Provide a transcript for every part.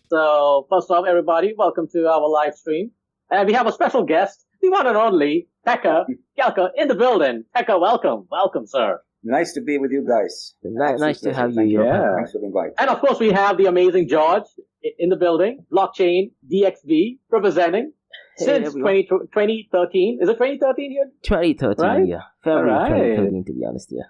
So first off, everybody, welcome to our live stream. And we have a special guest, the one and only Pekka Kelkka in the building. Pekka, welcome. Welcome, sir. Nice to be with you guys. Nice to have you. Thanks for the invite. And of course, we have the amazing George in the building, blockchain DXB, representing since 2013. Is it 2013 here? 2013, right? Yeah. February 2013, to be honest, yeah.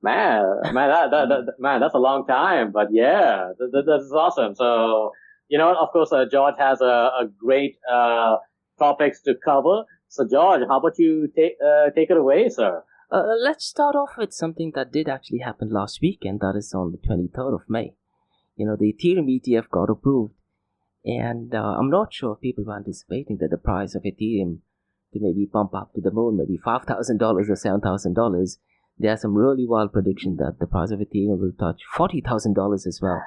Man, that's a long time. But yeah, that's awesome. So, of course, George has a great topics to cover. So, George, how about you take it away, sir? Let's start off with something that did actually happen last weekend. That is on the 23rd of May. The Ethereum ETF got approved. And I'm not sure if people were anticipating that the price of Ethereum to maybe pump up to the moon, maybe $5,000 or $7,000. There are some really wild predictions that the price of Ethereum will touch $40,000 as well.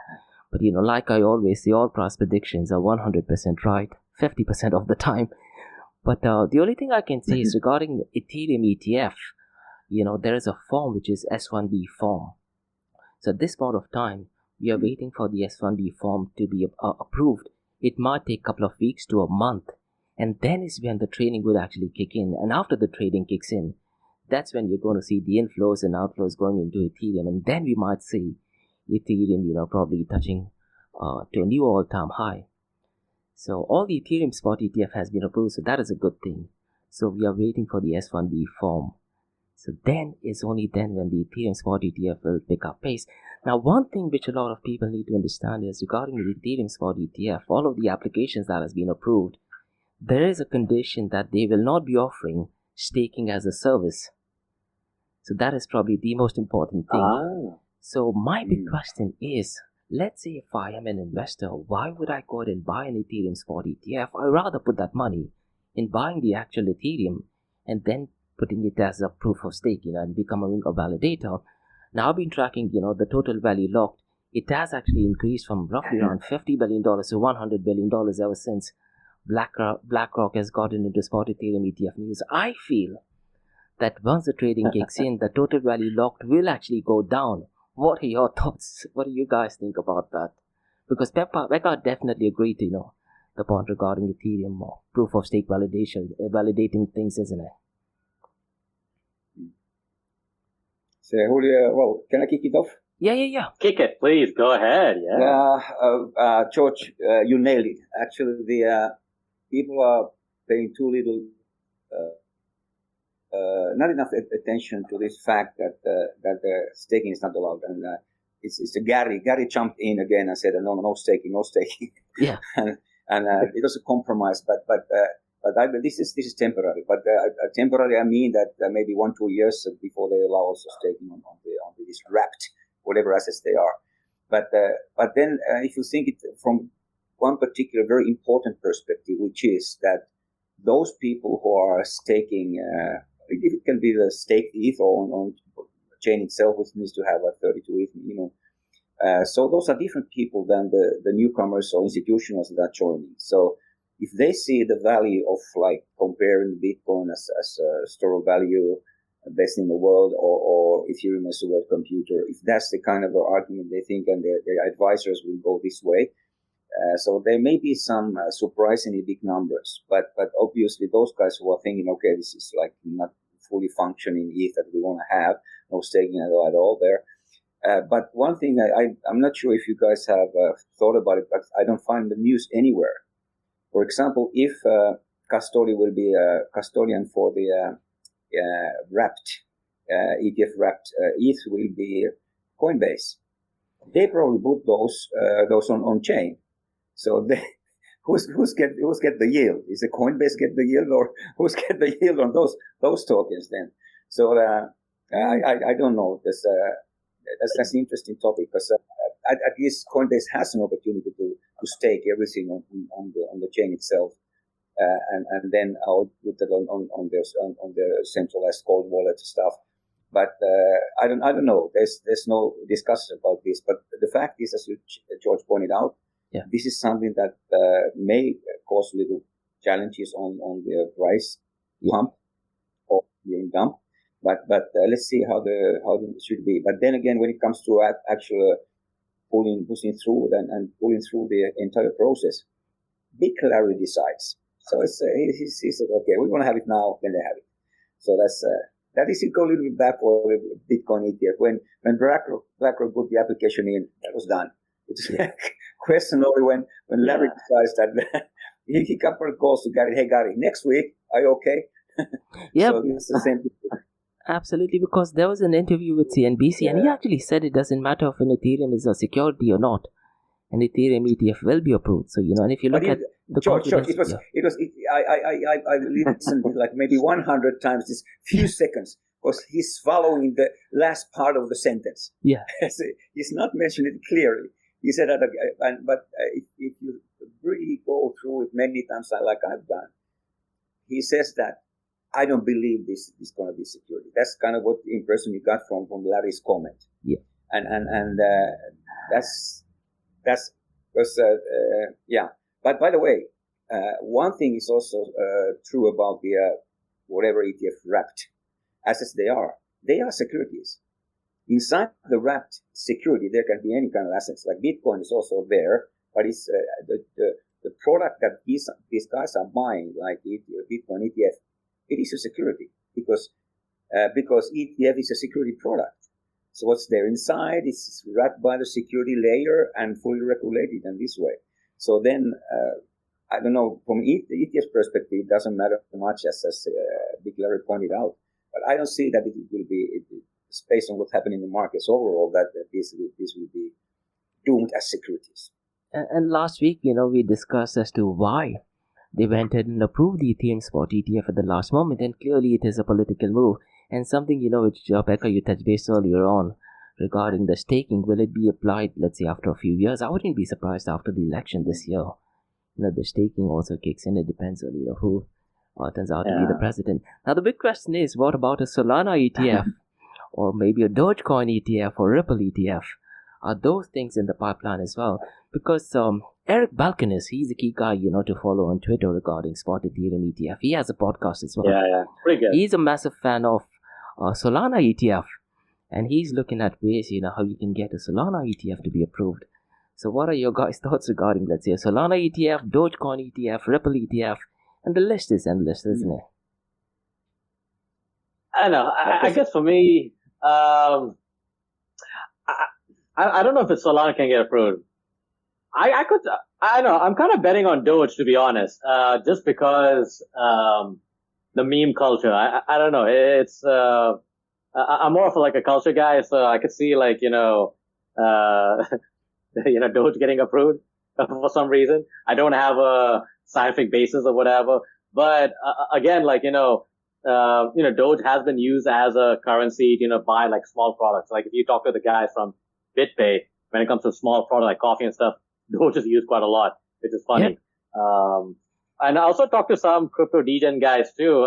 But like I always say, all price predictions are 100% right, 50% of the time. But the only thing I can say is regarding Ethereum ETF, there is a form which is S1B form. So at this point of time, we are waiting for the S1B form to be approved. It might take a couple of weeks to a month. And then is when the trading would actually kick in. And after the trading kicks in, that's when you're going to see the inflows and outflows going into Ethereum. And then we might see Ethereum, probably touching to a new all-time high. So all the Ethereum Spot ETF has been approved. So that is a good thing. So we are waiting for the S1B form. So then it's only then when the Ethereum Spot ETF will pick up pace. Now, one thing which a lot of people need to understand is regarding the Ethereum Spot ETF, all of the applications that has been approved, there is a condition that they will not be offering staking as a service. So that is probably the most important thing. So my big question is, let's say if I am an investor, why would I go ahead and buy an Ethereum Spot ETF? I'd rather put that money in buying the actual Ethereum and then putting it as a proof of stake, and becoming a validator. Now I've been tracking, the total value locked. It has actually increased from roughly around $50 billion to $100 billion ever since BlackRock has gotten into spot Ethereum ETF news. I feel that once the trading kicks in, the total value locked will actually go down. What are your thoughts? What do you guys think about that? Because Pekka definitely agreed to, the point regarding Ethereum or proof of stake validation, validating things, isn't it? So, Julio, can I kick it off? Yeah. Kick it, please. Go ahead. Yeah. George, you nailed it. Actually, the people are paying too little, not enough attention to this fact that the staking is not allowed. And it's Gary jumped in again and said, no staking. Yeah. and it was a compromise, but this is temporary. But temporary, I mean that maybe 1-2 years before they allow also staking on this wrapped whatever assets they are. But then if you think it from one particular very important perspective, which is that those people who are staking, it can be the staked ETH or on chain itself, which needs to have a 32 ETH minimum. So those are different people than the newcomers or institutionals that are joining. So if they see the value of like comparing Bitcoin as a store of value, best in the world, or Ethereum as a world computer, if that's the kind of argument they think, and their advisors will go this way, so there may be some surprisingly big numbers, but obviously those guys who are thinking, okay, this is like not fully functioning ETH that we want to have, no staking at all there. But one thing I'm not sure if you guys have thought about it, but I don't find the news anywhere. For example, if custodian will be a custodian for the wrapped ETF wrapped ETH will be Coinbase. They probably put those on chain. So who's get the yield? Is the Coinbase get the yield, or who's get the yield on those tokens then? So I don't know. That's an interesting topic, because at least Coinbase has an opportunity to stake everything on the chain itself, and then I'll put it on their centralized cold wallet stuff. But I don't know. There's no discussion about this. But the fact is, as George pointed out, this is something that may cause little challenges on the price pump or the dump. But let's see how the should be. But then again, when it comes to actual pushing through and pulling through the entire process. Big Larry decides. So he said, okay, we want to have it now, then they have it. So that is to go a little bit back for the Bitcoin ETF. When BlackRock put the application in, that was done. It's a question only when Larry decides that he got a calls to Gary. Hey, Gary, next week, are you okay? Yeah. So it's the same thing. Absolutely, because there was an interview with CNBC and he actually said it doesn't matter if an Ethereum is a security or not. An Ethereum ETF will be approved. So, and if you look at the George, I listened like maybe 100 times this few seconds because he's following the last part of the sentence. Yeah. He's not mentioning it clearly. He said that, but if you really go through it many times like I've done, he says that I don't believe this is going to be security. That's kind of what the impression you got from Larry's comment. Yeah. And that's because yeah. But by the way, one thing is also true about the whatever ETF wrapped assets they are securities. Inside the wrapped security, there can be any kind of assets. Like Bitcoin is also there, but it's the product that these guys are buying, like the Bitcoin ETF, it is a security because ETF is a security product. So what's there inside is wrapped by the security layer and fully regulated in this way. So then, I don't know, from the ETF perspective, it doesn't matter much as Big Larry pointed out. But I don't see that it will be, based on what's happening in the markets overall, that this will be doomed as securities. And last week, we discussed as to why they went ahead and approved the Ethereum Spot ETF at the last moment. And clearly it is a political move. And something, which Pekka, you touched base earlier on regarding the staking. Will it be applied, let's say, after a few years? I wouldn't be surprised after the election this year. The staking also kicks in. It depends on, who turns out to be the president. Now, the big question is, what about a Solana ETF? Or maybe a Dogecoin ETF or Ripple ETF? Are those things in the pipeline as well? Because Eric Balkanis, he's a key guy, to follow on Twitter regarding Spot Ethereum ETF. He has a podcast as well. Yeah, pretty good. He's a massive fan of Solana ETF. And he's looking at ways, how you can get a Solana ETF to be approved. So what are your guys' thoughts regarding, let's say, a Solana ETF, Dogecoin ETF, Ripple ETF? And the list is endless, isn't it? I know. I guess for me, I don't know if it's Solana can get approved. I know. I'm kind of betting on Doge, to be honest, just because the meme culture. I don't know. It's I'm more of like a culture guy, so I could see like Doge getting approved for some reason. I don't have a scientific basis or whatever, but again, like Doge has been used as a currency, by like small products. Like if you talk to the guys from BitPay, when it comes to small product like coffee and stuff, Doge is used quite a lot, which is funny. Yeah. And I also talked to some crypto degen guys too.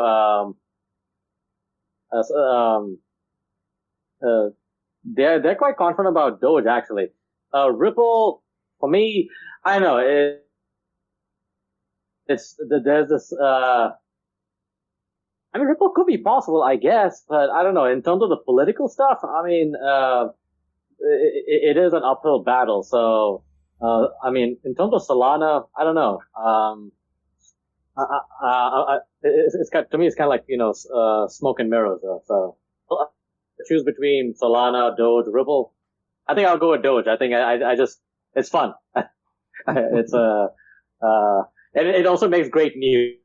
They're quite confident about Doge actually. Ripple, for me, I know there's this. I mean, Ripple could be possible, I guess, but I don't know. In terms of the political stuff, I mean, it is an uphill battle. So, I mean, in terms of Solana, I don't know. To me, it's kind of like, smoke and mirrors. So, choose between Solana, Doge, Ripple. I think I'll go with Doge. I think it's fun. It's, and it also makes great news.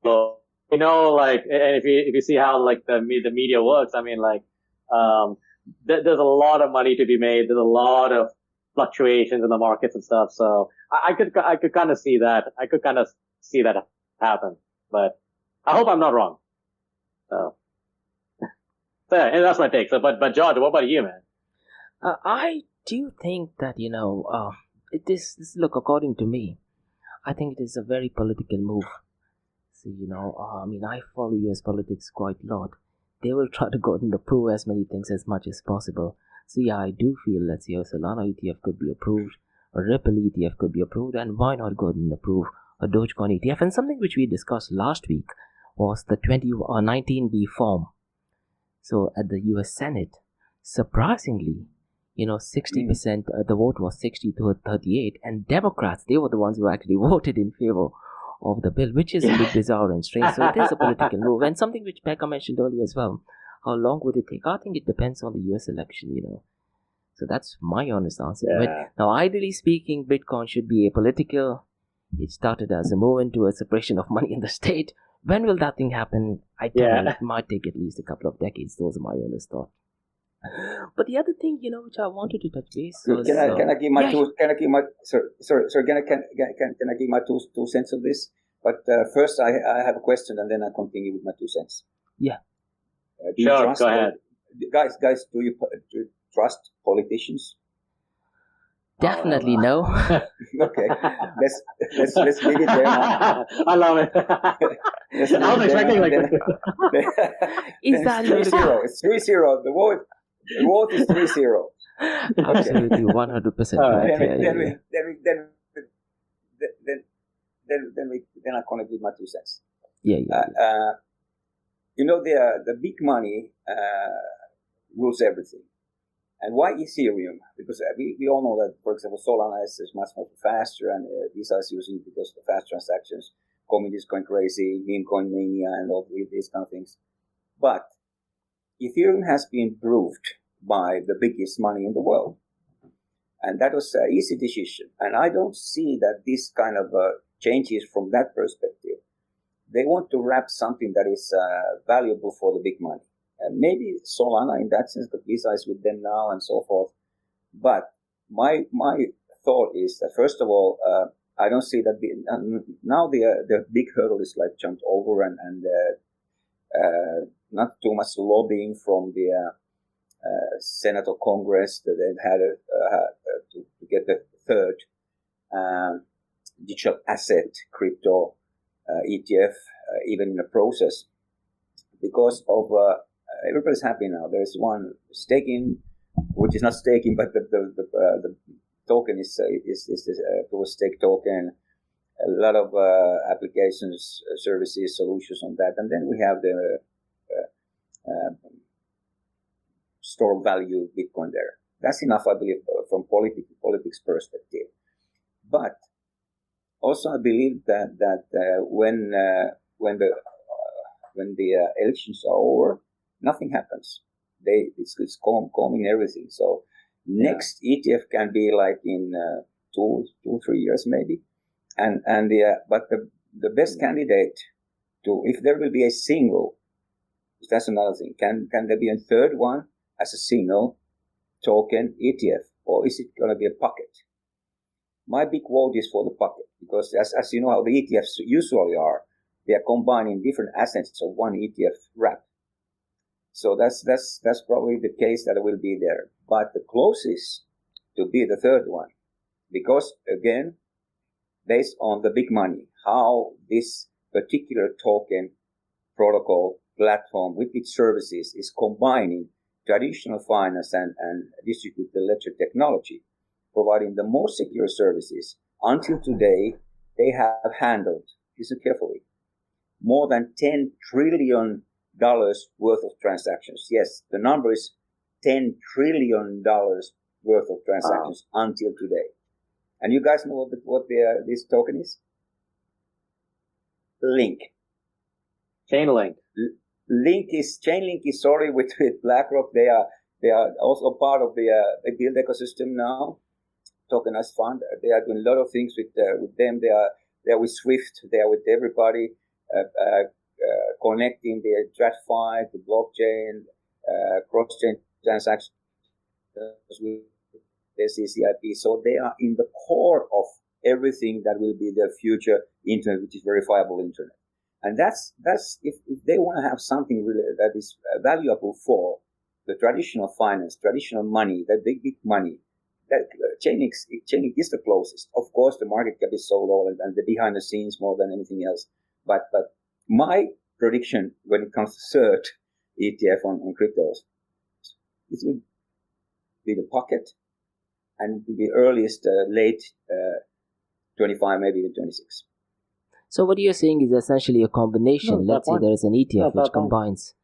So, like, and if you see how, like, the media works, I mean, like, there's a lot of money to be made. There's a lot of fluctuations in the markets and stuff. So I could kind of see that. I could kind of see that happen, but I hope I'm not wrong. So yeah, and that's my take. So, but George, what about you, man? I do think that, look, according to me, I think it is a very political move. So, I mean, I follow US politics quite a lot. They will try to go and approve as many things as much as possible. So, yeah, I do feel, let's say, a Solana ETF could be approved, a Ripple ETF could be approved, and why not go and approve a Dogecoin ETF? And something which we discussed last week was the 19B form. So, at the US Senate, surprisingly, 60%, the vote was 60 to 38, and Democrats, they were the ones who actually voted in favor of the bill, which is a bit bizarre and strange. So it is a political move, and something which Pekka mentioned earlier as well. How long would it take? I think it depends on the US election, So that's my honest answer. Yeah. But now, ideally speaking, Bitcoin should be apolitical. It started as a movement towards separation of money in the state. When will that thing happen? I tell you, it might take at least a couple of decades. Those are my honest thoughts. But the other thing, which I wanted to touch base was... Can I give my two? Can I give my? Sorry. Can I give my two cents of this? But first, I have a question, and then I continue with my 2 cents. Yeah. Sure. Go ahead, guys. Do you trust politicians? Definitely no. Okay. Let's leave it there now. I love it. I was expecting like Is that 3-0? It's 3-0. The vote is 3-0. Absolutely, 100% right. Then I'm gonna give my 2 cents. Yeah. The big money rules everything. And why Ethereum? Because we all know that, for example, Solana is much more faster, and Visa is using it because of fast transactions. Community is going crazy, meme coin mania, and all these kind of things. But Ethereum has been proved by the biggest money in the world. And that was an easy decision. And I don't see that this kind of changes from that perspective. They want to wrap something that is valuable for the big money. Maybe Solana in that sense, because Visa is with them now and so forth. But my thought is that, first of all, I don't see that now the big hurdle is like jumped over, and not too much lobbying from the Senate or Congress that they've had to get the third digital asset crypto ETF even in the process, because of everybody's happy now. There's one staking, which is not staking, but the token is proof of stake token. A lot of applications, services, solutions on that, and then we have the store value Bitcoin there. That's enough, I believe, from politics perspective. But also, I believe that when the elections are over, nothing happens. It's calming everything. So next ETF can be like in 2-3 years maybe, but the best candidate to, if there will be a single, that's another thing. Can there be a third one as a single token ETF, or is it going to be a pocket? My big vote is for the pocket, because as you know how the ETFs usually are, they are combining different assets of one ETF wrap. So that's probably the case that will be there. But the closest to be the third one, because again, based on the big money, how this particular token protocol platform with its services is combining traditional finance and distributed ledger technology, providing the most secure services. Until today, they have handled, listen carefully, more than $10 trillion worth of transactions. Yes, the number is $10 trillion worth of transactions until today. And you guys know what this token is? Link. Chainlink. Chainlink is sorry with BlackRock. They are also part of the build ecosystem now. Tokenized fund. They are doing a lot of things with them. They are with Swift. They are with everybody, connecting the TradFi, the blockchain, cross-chain transactions with the CCIP. So they are in the core of everything that will be the future internet, which is verifiable internet. And that's if they want to have something really that is valuable for the traditional finance, traditional money, that big money, that Chainlink is the closest. Of course, the market cap is so low and the behind the scenes more than anything else. But my prediction when it comes to third ETF on cryptos, it will be the pocket, and it will be earliest late 25, maybe even 26. So what you're saying is essentially a combination. Let's say there is an ETF which combines,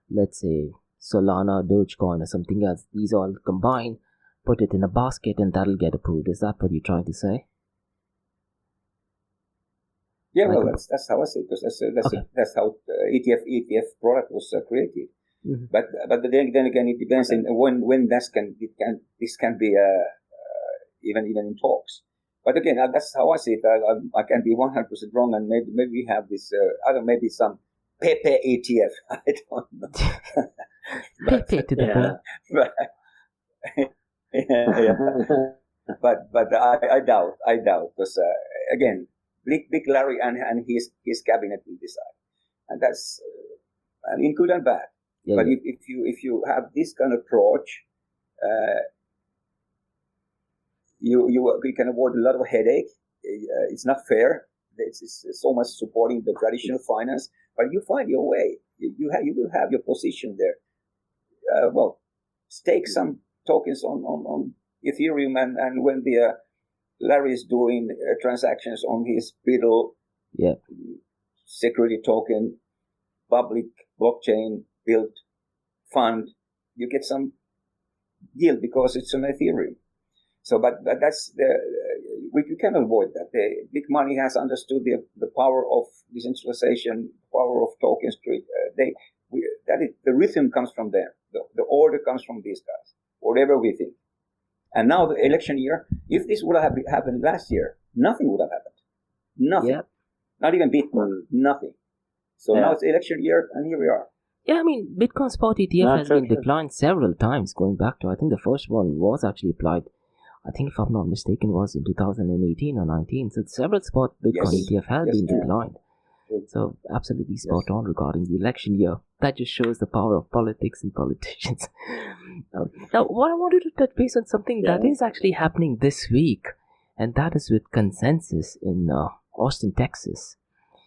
let's say, Solana, Dogecoin, or something else. These all combine put it in a basket and that'll get approved. Is that what you're trying to say? Yeah, well, that's how I say it, because that's how ETF product was created. Mm-hmm. But then again, it depends on when this can be even in talks. But again, that's how I see it. I can be 100% wrong, and maybe we have this. I don't know, maybe some Pepe ETF. I don't know. Pepe to the but, yeah. But I doubt because again, Big Larry and his cabinet will decide, and that's in good and bad. Yeah, but if you have this kind of approach, you can avoid a lot of headache. It's not fair. It's so much supporting the traditional finance, but you find your way. You will have your position there. Stake some tokens on Ethereum, and when the Larry is doing transactions on his Beetle security token, public blockchain built fund, you get some yield because it's on Ethereum. So, but that's we can avoid that. The big money has understood the power of decentralization, power of tokens. The rhythm comes from them. The order comes from these guys. Whatever we think. And now the election year, if this would have happened last year, nothing would have happened. Nothing. Yep. Not even Bitcoin. Nothing. So now it's election year, and here we are. Yeah, I mean, Bitcoin Spot ETF has been declined several times, going back to, I think the first one was actually applied, I think if I'm not mistaken, was in 2018 or 19. So several spot Bitcoin ETF have been declined. So absolutely spot on regarding the election year. That just shows the power of politics and politicians. Now, what I wanted to touch base on something that is actually happening this week, and that is with Consensys in Austin, Texas.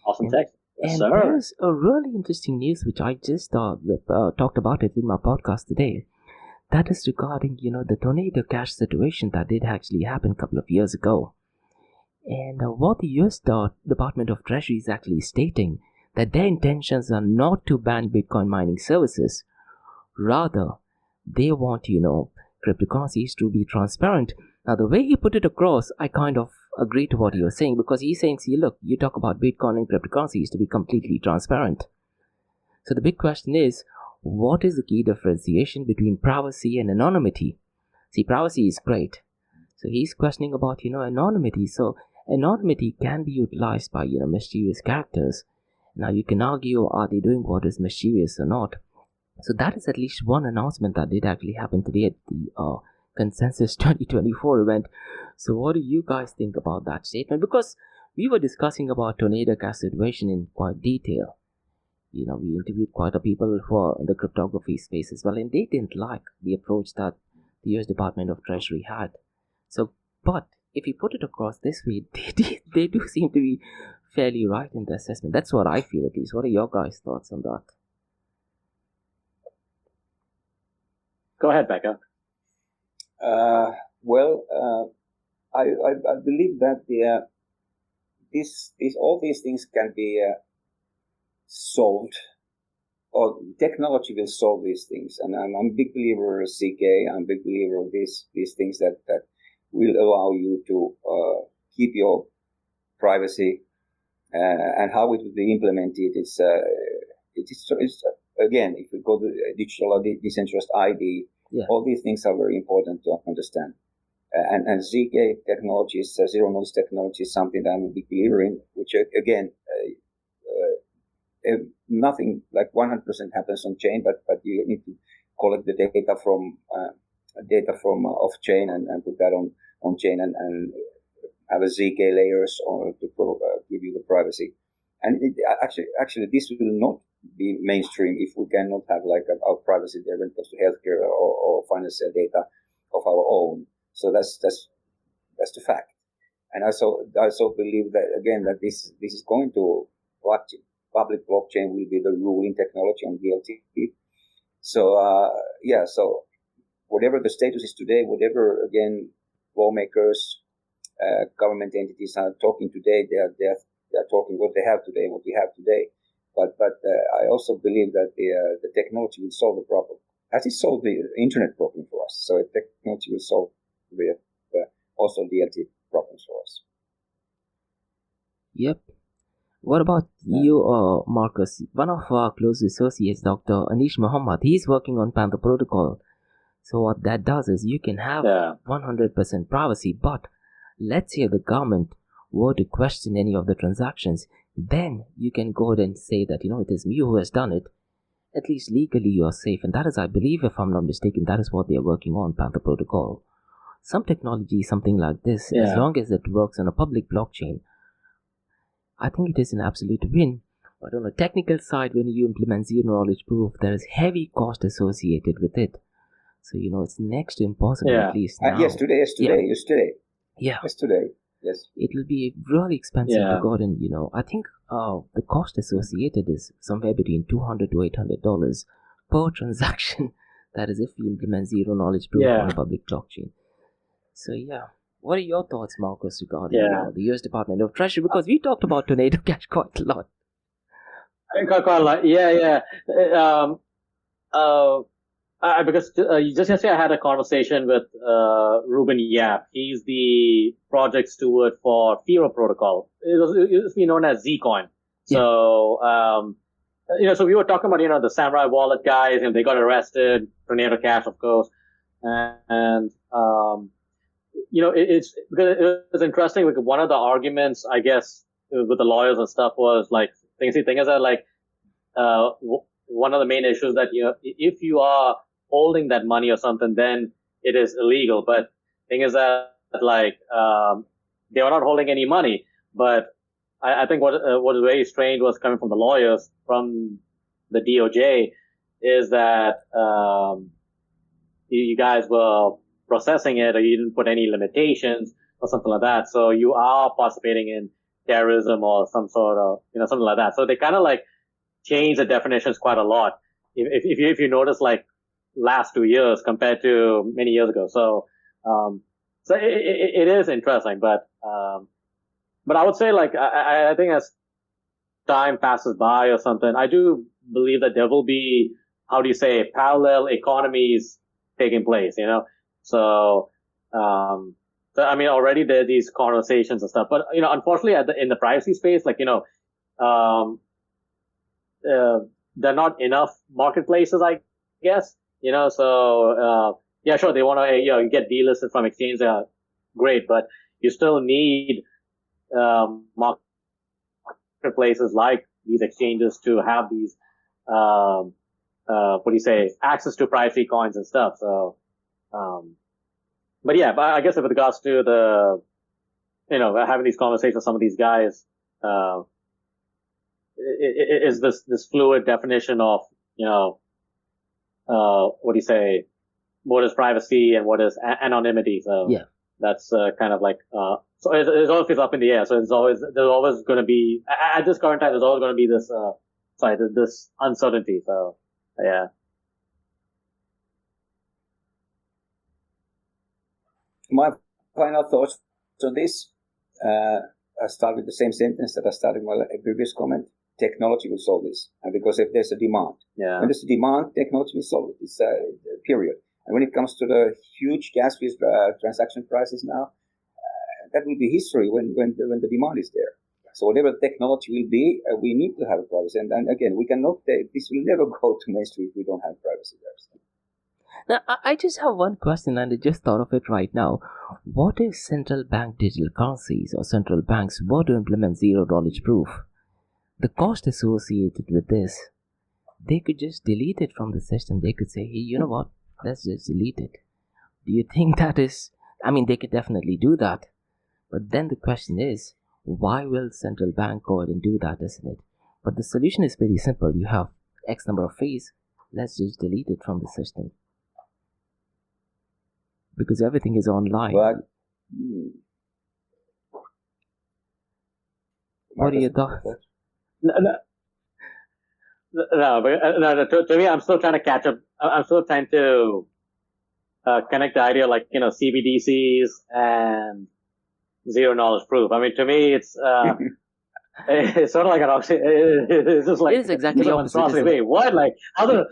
Texas. Yes, and there's a really interesting news which I just talked about it in my podcast today. That is regarding, the tornado cash situation that did actually happen a couple of years ago. And what the US Department of Treasury is actually stating that their intentions are not to ban Bitcoin mining services. Rather, they want, cryptocurrencies to be transparent. Now, the way he put it across, I kind of agree to what he was saying, because he's saying, see, look, you talk about Bitcoin and cryptocurrencies to be completely transparent. So the big question is, what is the key differentiation between privacy and anonymity? See, privacy is great. So he's questioning about, anonymity. So anonymity can be utilized by, mischievous characters. Now you can argue, are they doing what is mischievous or not? So that is at least one announcement that did actually happen today at the Consensys 2024 event. So what do you guys think about that statement? Because we were discussing about tornado cash situation in quite detail. We interviewed quite a people who are in the cryptography space as well, and they didn't like the approach that the US Department of Treasury had. So, but if you put it across this way, they do seem to be fairly right in the assessment. That's what I feel, at least. What are your guys' thoughts on that? Go ahead, Pekka. I believe that all these things can be solved, or technology will solve these things. And I'm a big believer of CK. I'm a big believer of these things that will allow you to keep your privacy, and how it will be implemented. It's again, if we go to digital or decentralized ID, all these things are very important to understand. And ZK technology is zero knowledge technology is something that I'm a big believer in, which again, nothing like 100% happens on chain, but you need to collect the data from off chain and put that on chain and have a ZK layers or to give you the privacy. And actually, this will not be mainstream if we cannot have like our privacy there when it comes to healthcare or financial data of our own. So that's the fact. And I also believe that again that this is going to public blockchain will be the ruling technology on DLT. So so whatever the status is today, whatever again lawmakers, government entities are talking today, they are talking what they have today, what we have today. But I also believe that the technology will solve the problem. as it solved the internet problem for us, so technology will solve also DLT problems for us. Yep. What about you, Markose? One of our close associates, Dr. Anish Muhammad, he's working on Panther Protocol. So what that does is you can have 100% privacy, but let's say the government were to question any of the transactions, then you can go ahead and say that, it is me who has done it. At least legally you are safe. And that is, I believe, if I'm not mistaken, that is what they are working on, Panther Protocol. Some technology, something like this, as long as it works on a public blockchain, I think it is an absolute win. But on the technical side, when you implement zero-knowledge proof, there is heavy cost associated with it. So, it's next to impossible, at least now. Yesterday. Yeah. Yesterday, yes. It will be really expensive to go and, I think the cost associated is somewhere between $200 to $800 per transaction. That is if you implement zero-knowledge proof on a public blockchain. So, what are your thoughts, Markose, regarding the U.S. Department of Treasury? Because we talked about Tornado Cash quite a lot. Quite a lot. Because just yesterday I had a conversation with Ruben Yap. He's the project steward for FIRA protocol. It used to be known as Zcoin. So, so we were talking about, the Samurai Wallet guys, and they got arrested, Tornado Cash, of course. And it's because it was interesting because one of the arguments, I guess, with the lawyers and stuff was like, thing is that like, one of the main issues that, if you are holding that money or something, then it is illegal. But thing is that like, they were not holding any money. But I think what was very strange was coming from the lawyers, from the DOJ, is that, you guys were processing it, or you didn't put any limitations or something like that. So you are participating in terrorism or some sort of, something like that. So they kind of like change the definitions quite a lot. If you notice, like last 2 years compared to many years ago. So it is interesting, but I would say like, I think as time passes by or something, I do believe that there will be, parallel economies taking place, So, I mean, already there are these conversations and stuff, but, unfortunately in the privacy space, like, there are not enough marketplaces, I guess, so, sure, they want to, you get delisted from exchange, great, but you still need, marketplaces like these exchanges to have these, access to privacy coins and stuff, so, but I guess with regards to the, having these conversations with some of these guys, is this fluid definition of, what is privacy and what is anonymity. So that's kind of like, so it's always up in the air. So there's always going to be, at this current time, there's always going to be this, this uncertainty. So, yeah. My final thoughts on this, I start with the same sentence that I started my previous comment. Technology will solve this. And because if there's a demand, when there's a demand, technology will solve it. It's a period. And when it comes to the huge gas fees, transaction prices now, that will be history when the demand is there. So whatever the technology will be, we need to have privacy. And again, we cannot, this will never go to mainstream if we don't have privacy there. Now, I just have one question, and I just thought of it right now. What if central bank digital currencies or central banks were to implement zero-knowledge proof? The cost associated with this, they could just delete it from the system. They could say, hey, you know what? Let's just delete it. Do you think that is... I mean, they could definitely do that. But then the question is, why will central bank go ahead and do that, isn't it? But the solution is pretty simple. You have X number of fees. Let's just delete it from the system. Because everything is online. What are your thoughts? To me, I'm still trying to catch up. I'm still trying to connect the idea like, CBDCs and zero knowledge proof. I mean, to me, it's, It's sort of like an it's just like It is exactly it's a opposite, monstrosity. isn't it? Wait, what? Like how the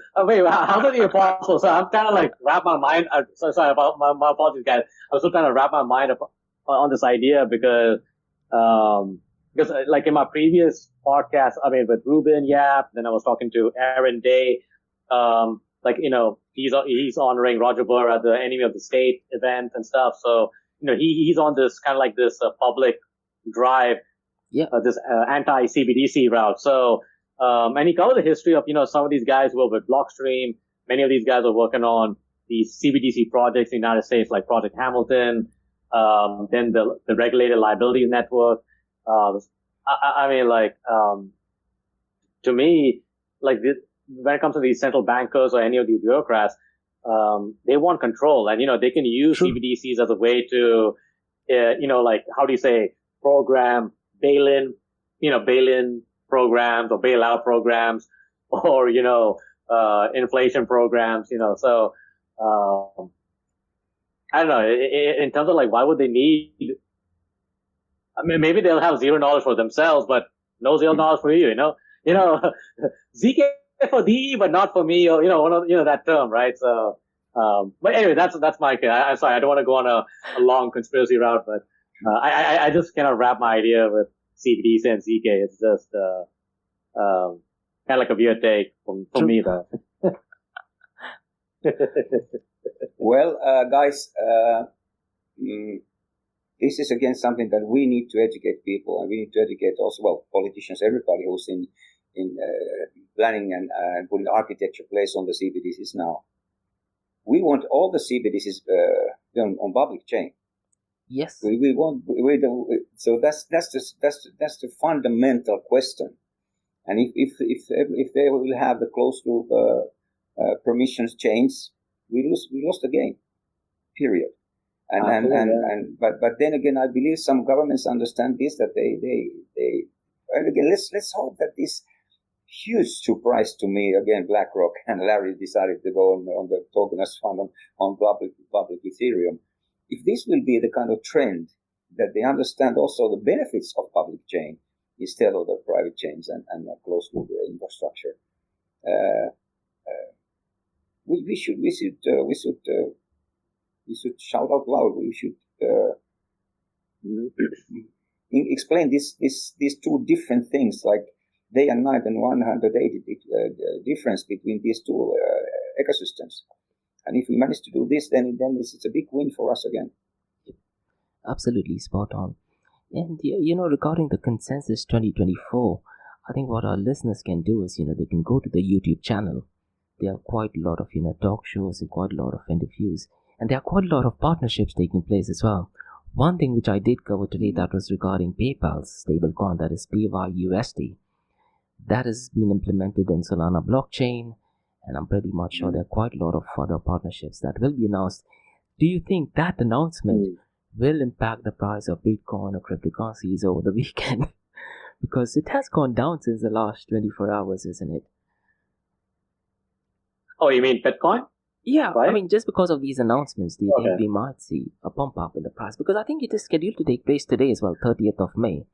how did it possible? So I'm kind of like wrap my mind. Sorry about my apologies, guys. I'm still trying to wrap my mind up on this idea because like in my previous podcast, I mean with Ruben Yap, then I was talking to Aaron Day. Like he's honoring Roger Burr at the Enemy of the State event and stuff. So he's on this kind of like this public drive. Yeah. This anti-CBDC route. So, and he covered the history of, some of these guys who were with Blockstream. Many of these guys are working on these CBDC projects in the United States, like Project Hamilton, then the Regulated Liability Network. I mean, like, to me, like, when it comes to these central bankers or any of these bureaucrats, they want control and, they can use True. CBDCs as a way to, like, how do you say, program bail-in programs or bailout programs or, inflation programs, so, I don't know, in terms of like, why would they need, I mean, maybe they'll have zero knowledge for themselves, but no zero knowledge for you, ZK for thee, but not for me, or, that term, right? So, but anyway, that's my, I'm sorry, I don't want to go on a long conspiracy route, but, I just cannot wrap my idea with CBDC and ZK. It's just kind of like a weird take from me, though. Well, guys, this is again something that we need to educate people, and we need to educate also, well, politicians, everybody who's in planning and putting architecture place on the CBDCs now. We want all the CBDCs on public chain. Yes. So that's the fundamental question. And if they will have the closed loop permissions chains, we lost the game. Period. But then again, I believe some governments understand this, that they and again, let's hope that this huge surprise to me, again, BlackRock and Larry decided to go on the tokenized fund on public Ethereum. If this will be the kind of trend that they understand also the benefits of public chain instead of the private chains and closed loop infrastructure, we should shout out loud. We should explain these two different things, like day and night, and 180 difference between these two ecosystems. And if we manage to do this, then it's a big win for us again. Absolutely spot on. And regarding the Consensys 2024, I think what our listeners can do is, they can go to the YouTube channel. There are quite a lot of, talk shows and quite a lot of interviews. And there are quite a lot of partnerships taking place as well. One thing which I did cover today, that was regarding PayPal's stablecoin, that is PYUSD. That has been implemented in Solana blockchain. And I'm pretty much sure there are quite a lot of other partnerships that will be announced. Do you think that announcement will impact the price of Bitcoin or cryptocurrencies over the weekend? Because it has gone down since the last 24 hours, isn't it? Oh, you mean Bitcoin? Yeah, right? I mean, just because of these announcements, do you think we might see a bump up in the price? Because I think it is scheduled to take place today as well, 30th of May.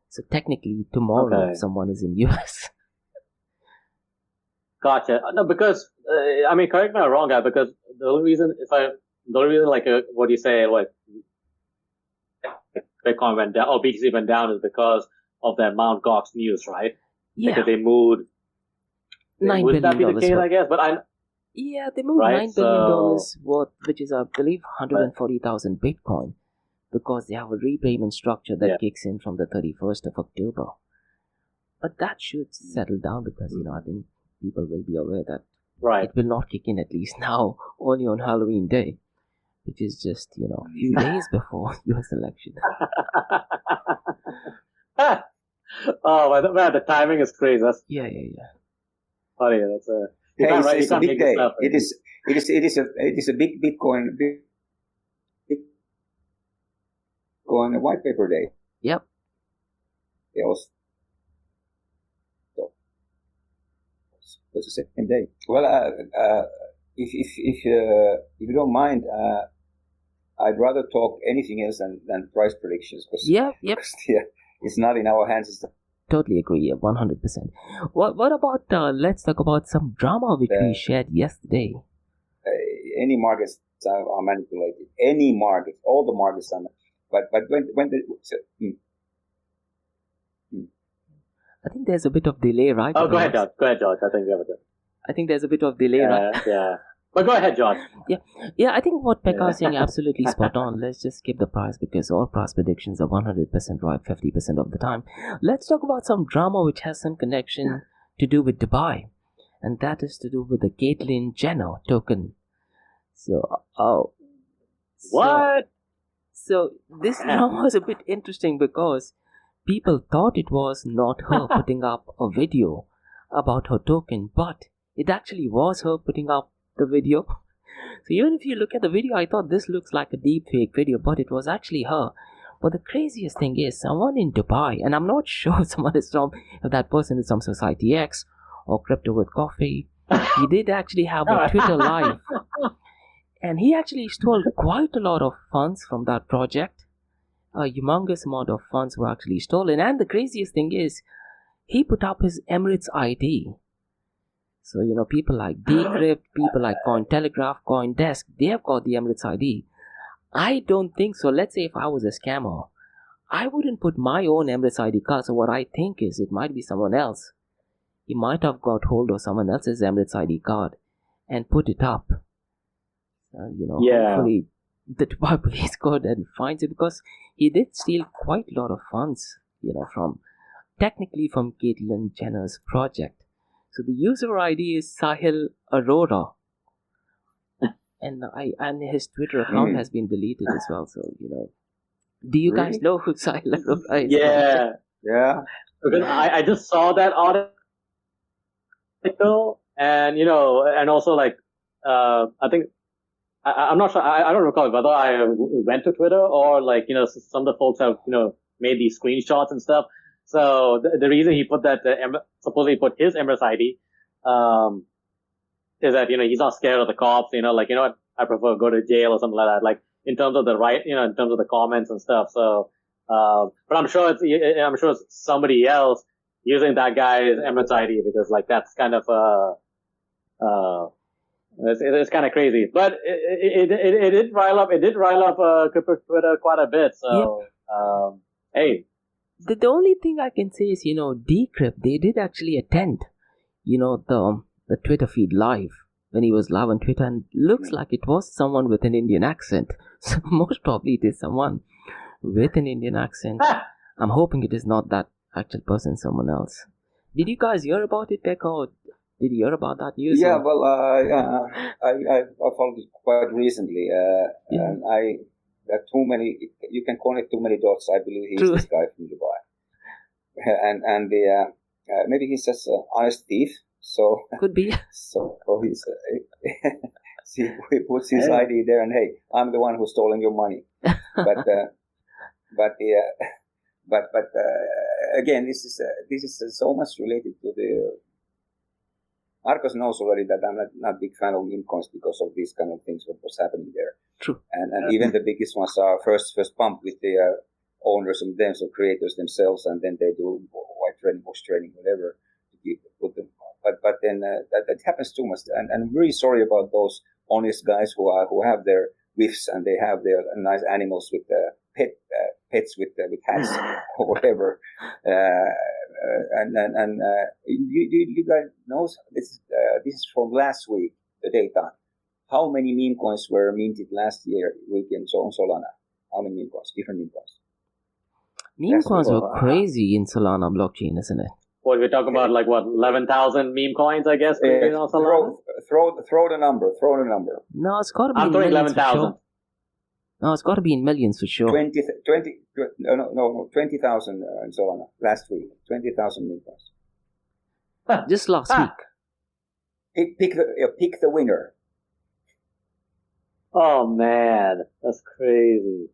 So technically, tomorrow, if someone is in US. Gotcha. No, because, I mean, correct me if I'm wrong, guy, because the only reason, like, what do you say, like, Bitcoin went down, or BTC went down is because of the Mt. Gox news, right? Yeah. Because they moved, $9 would that be billion the case, I guess? But yeah, they moved right, $9 billion worth, which is, I believe, 140,000 Bitcoin, because they have a repayment structure that kicks in from the 31st of October. But that should settle down because, I think people will be aware that it will not kick in, at least now, only on Halloween Day, which is just, a few days before US election. Oh, man, the timing is crazy. That's yeah. Funny. That's it's a big day. It is a big Bitcoin white paper day. Yep. It's the same day. Well, if you don't mind, I'd rather talk anything else than price predictions. Yep. it's not in our hands. It's Totally agree, 100%. What about, let's talk about some drama which we shared yesterday. Any markets are manipulated. Any market, all the markets are. But when I think there's a bit of delay, right? Oh, go ahead, George. I think we have it. I think there's a bit of delay, right? Yeah. But go ahead, George. Yeah. I think what Pekka is saying absolutely spot on. Let's just skip the price because all price predictions are 100% right 50% of the time. Let's talk about some drama which has some connection to do with Dubai, and that is to do with the Caitlyn Jenner token. What? So this drama was a bit interesting because people thought it was not her putting up a video about her token, but it actually was her putting up the video. So even if you look at the video, I thought this looks like a deep fake video, but it was actually her. But the craziest thing is someone in Dubai, and I'm not sure if that person is from Society X or Crypto with Coffee. He did actually have a Twitter live, and he actually stole quite a lot of funds from that project. A humongous amount of funds were actually stolen, and the craziest thing is he put up his Emirates ID. So, people like Decrypt, people like Cointelegraph, Coindesk, they have got the Emirates ID. I don't think so. Let's say if I was a scammer, I wouldn't put my own Emirates ID card. So what I think is it might be someone else. He might have got hold of someone else's Emirates ID card and put it up. Hopefully the Dubai police go and finds it, because he did steal quite a lot of funds, from Caitlyn Jenner's project. So the user ID is Sahil Arora, and his Twitter account has been deleted as well. So do you guys know who Sahil Arora is? Yeah. Because I just saw that article, and and also like I think I'm not sure. I don't recall whether I went to Twitter or like some of the folks have made these screenshots and stuff. So the reason he put that, supposedly put his Emirates ID, is that, he's not scared of the cops, what, I prefer go to jail or something like that, like in terms of the in terms of the comments and stuff. So, but I'm sure it's somebody else using that guy's Emirates ID, because like that's kind of, it's kind of crazy, but it did rile up crypto Twitter quite a bit. So, hey. The only thing I can say is, Decrypt, they did actually attend, the Twitter feed live when he was live on Twitter, and looks like it was someone with an Indian accent. So most probably it is someone with an Indian accent. I'm hoping it is not that actual person, someone else. Did you guys hear about it, Pekka, or did you hear about that news? Yeah, well, I followed it quite recently, and there are too many. You can connect too many dots. I believe he's this guy from Dubai, and maybe he's just an honest thief. So could be. So he's he puts his ID there, and hey, I'm the one who's stolen your money. But again, this is so much related to the. Markose knows already that I'm not a big fan of meme coins because of these kind of things, what was happening there. True. And even the biggest ones are first pump with the owners of them, so creators themselves, and then they do white trading, wash trading, whatever, to put them. But then that happens too much, and I'm really sorry about those honest guys who have their whiffs and they have their nice animals with pets with hats or whatever. You guys know this is from last week, the data. How many meme coins were minted last weekend on Solana? How many meme coins? Different meme coins. Meme coins were crazy in Solana blockchain, isn't it? What we're talking about, like what, 11,000 meme coins, I guess. On Solana? Throw the number. No, it's got to be. I'm throwing 11,000. Sure. No, it's got to be in millions for sure. 20,000 in Solana last week. 20,000 meme coins. Just last week. Pick the winner. Oh man, that's crazy.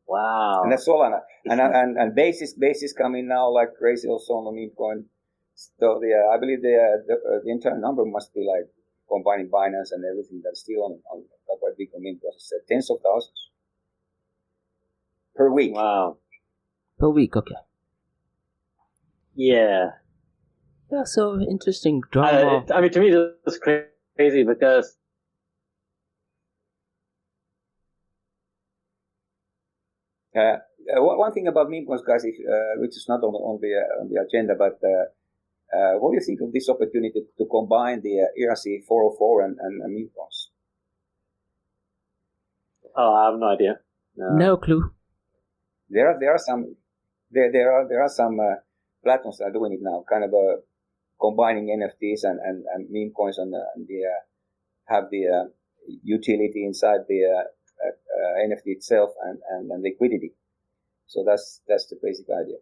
Wow. And that's Solana. And basis coming now like crazy also on the meme coin. So I believe the entire number must be like combining Binance and everything that's still on quite big meme coins. Tens of thousands per week. Wow. per week. Okay. Yeah. Yeah. So interesting drama. I mean, to me, this is crazy because one thing about meme coins, guys, which is not on the agenda, but what do you think of this opportunity to combine the ERC 404 and meme coins? Oh, I have no idea. No clue. There are some platforms that are doing it now, kind of combining NFTs and meme coins and have the utility inside the NFT itself and liquidity. So that's the basic idea.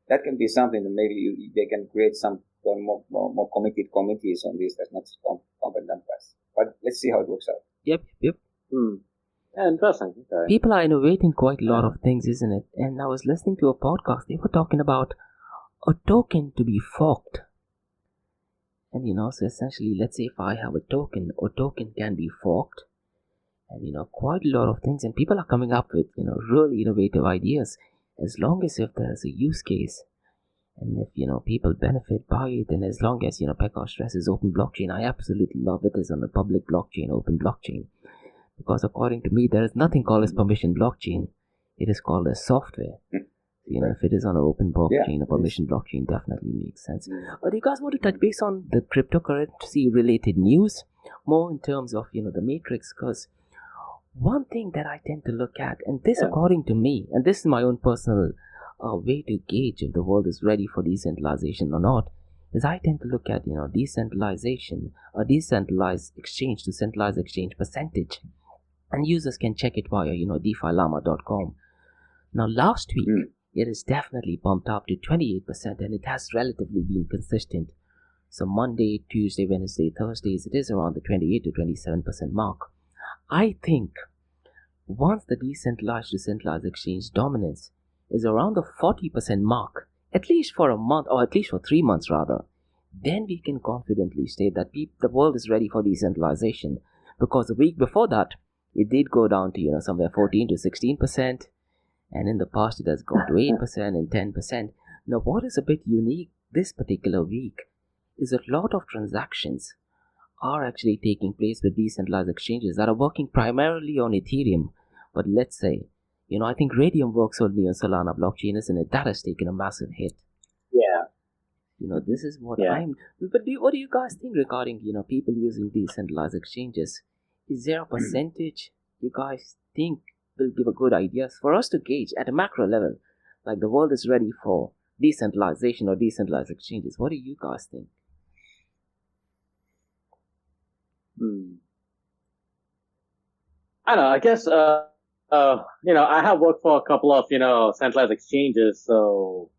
That can be something that maybe they can create some more committed committees on this. That's not pump and dump price. But let's see how it works out. Yep. Yeah, interesting. Okay. People are innovating quite a lot of things, isn't it? And I was listening to a podcast. They were talking about a token to be forked. And so essentially, let's say if I have a token can be forked. And quite a lot of things. And people are coming up with really innovative ideas, as long as if there's a use case. And if people benefit by it, and as long as Pekka stresses open blockchain, I absolutely love it as on a public blockchain, open blockchain. Because according to me, there is nothing called as permission blockchain. It is called as software. If it is on an open blockchain, a permission blockchain definitely makes sense. Do you guys want to touch base on the cryptocurrency related news? More in terms of, the matrix? Because one thing that I tend to look at, and this according to me, and this is my own personal way to gauge if the world is ready for decentralization or not, is I tend to look at, decentralization, a decentralized exchange to centralized exchange percentage. And users can check it via, defilama.com. Now, last week, it is definitely bumped up to 28%, and it has relatively been consistent. So Monday, Tuesday, Wednesday, Thursdays, it is around the 28 to 27% mark. I think once the decentralized to centralized exchange dominance is around the 40% mark, at least for a month, or at least for 3 months rather, then we can confidently state that the world is ready for decentralization. Because the week before that, it did go down to, somewhere 14 to 16%. And in the past, it has gone to 8% and 10%. Now, what is a bit unique this particular week is a lot of transactions are actually taking place with decentralized exchanges that are working primarily on Ethereum. But let's say, I think Radium works only on Solana blockchain, isn't it? That has taken a massive hit. Yeah. This is what But what do you guys think regarding, people using decentralized exchanges? Is there a percentage you guys think will give a good idea for us to gauge at a macro level, like the world is ready for decentralization or decentralized exchanges? What do you guys think? I don't know. I guess I have worked for a couple of centralized exchanges, so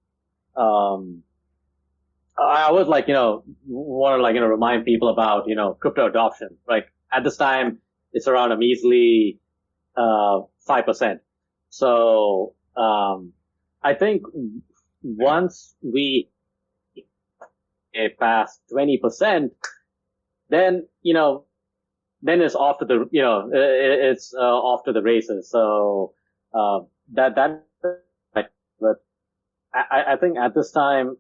I was want to remind people about crypto adoption. Right at this time, it's around a measly 5%. So I think once we get past 20%, then it's off to the it's off to the races. So that but I think at this time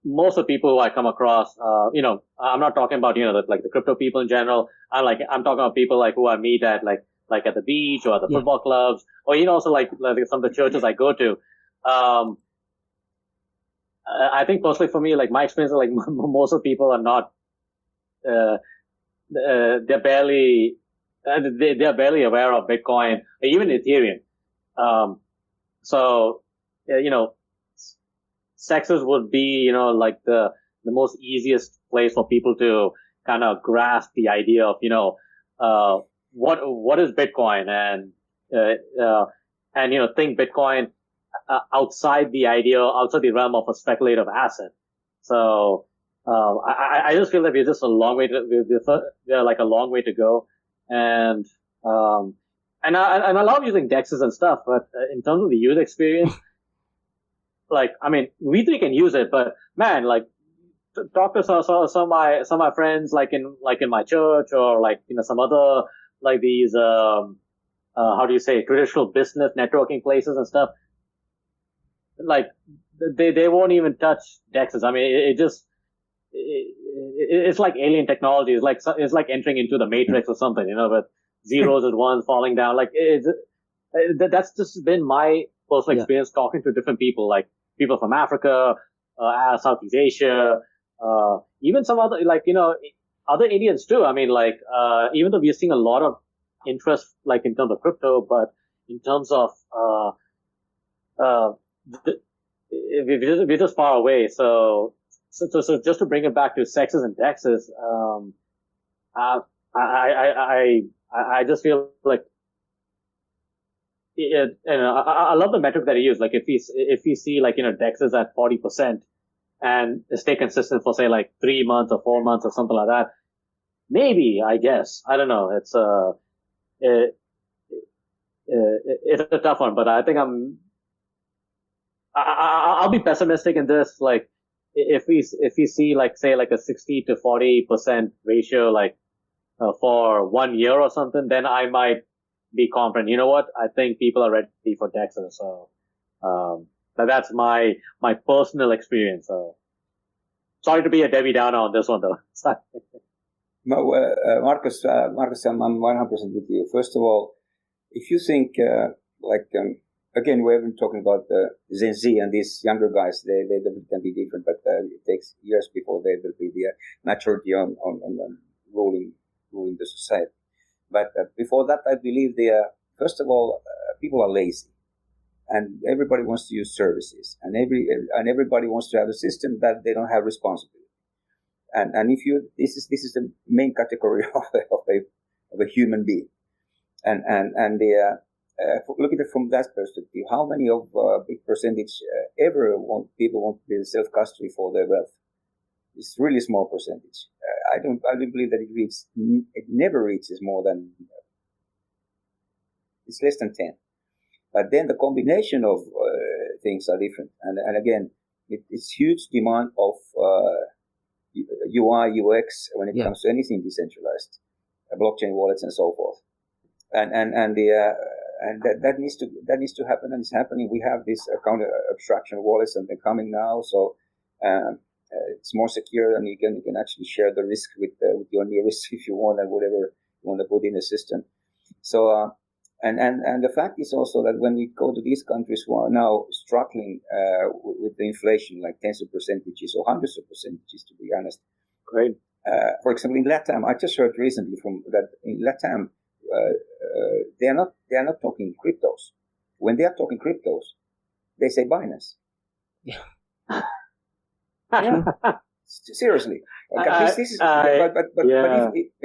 most of the people who I come across I'm not talking about the crypto people in general. I'm talking about people who I meet at like at the beach or at the football clubs, or also like some of the churches I go to. I think personally for me, my experience is most of the people are not they're barely aware of Bitcoin or even Ethereum. So Texas would be the most easiest place for people to kind of grasp the idea of what is Bitcoin and think Bitcoin outside the realm of a speculative asset. So I just feel that we're just a long way to go, and I love using DEXs and stuff, but in terms of the user experience, we three can use it, but man, talk to some of my friends in my church or some other these traditional business networking places and stuff. like they won't even touch DEXs. I mean, it's like alien technology. It's like entering into the Matrix or something, with zeros and ones falling down. Like that's just been my personal experience talking to different people, like people from Africa, Southeast Asia, even some other, other Indians too. I mean, even though we're seeing a lot of interest, like in terms of crypto, but in terms of, we're just far away. So just to bring it back to sexes and dexes, I just feel like, I love the metric that he used. Like if we see dexes at 40% and stay consistent for say like 3 months or 4 months or something like that, maybe, I guess, I don't know. It's a tough one, but I think I'll be pessimistic in this. Like if we see say a 60 to 40% ratio, for 1 year or something, then I might be confident. You know what? I think people are ready for DEXs. So, that's my personal experience. So, sorry to be a Debbie Downer on this one though. Marcus, I'm 100% with you. First of all, if you think, again, we have been talking about Gen Z and these younger guys, they can be different, but it takes years before they will be the maturity on ruling the society. But before that, I believe first of all, people are lazy, and everybody wants to use services, and everybody wants to have a system that they don't have responsibility. And if this is the main category of a human being, and look at it from that perspective. How many of big percentage people want to build self-custody for their wealth? It's really small percentage. I don't believe that it never reaches more than, it's less than 10. But then the combination of things are different. And again, it's huge demand of UI, UX when it comes to anything decentralized, blockchain wallets and so forth. And that needs to happen, and it's happening. We have this account abstraction wallets, and they're coming now. So it's more secure, and you can actually share the risk with your nearest if you want, and whatever you want to put in the system. So and the fact is also that when we go to these countries who are now struggling with the inflation, like tens of percentages or hundreds of percentages, to be honest. Great. For example, in LATAM, I just heard recently from that in LATAM, they are not talking cryptos. When they are talking cryptos, they say Binance. Yeah. Yeah. Seriously. But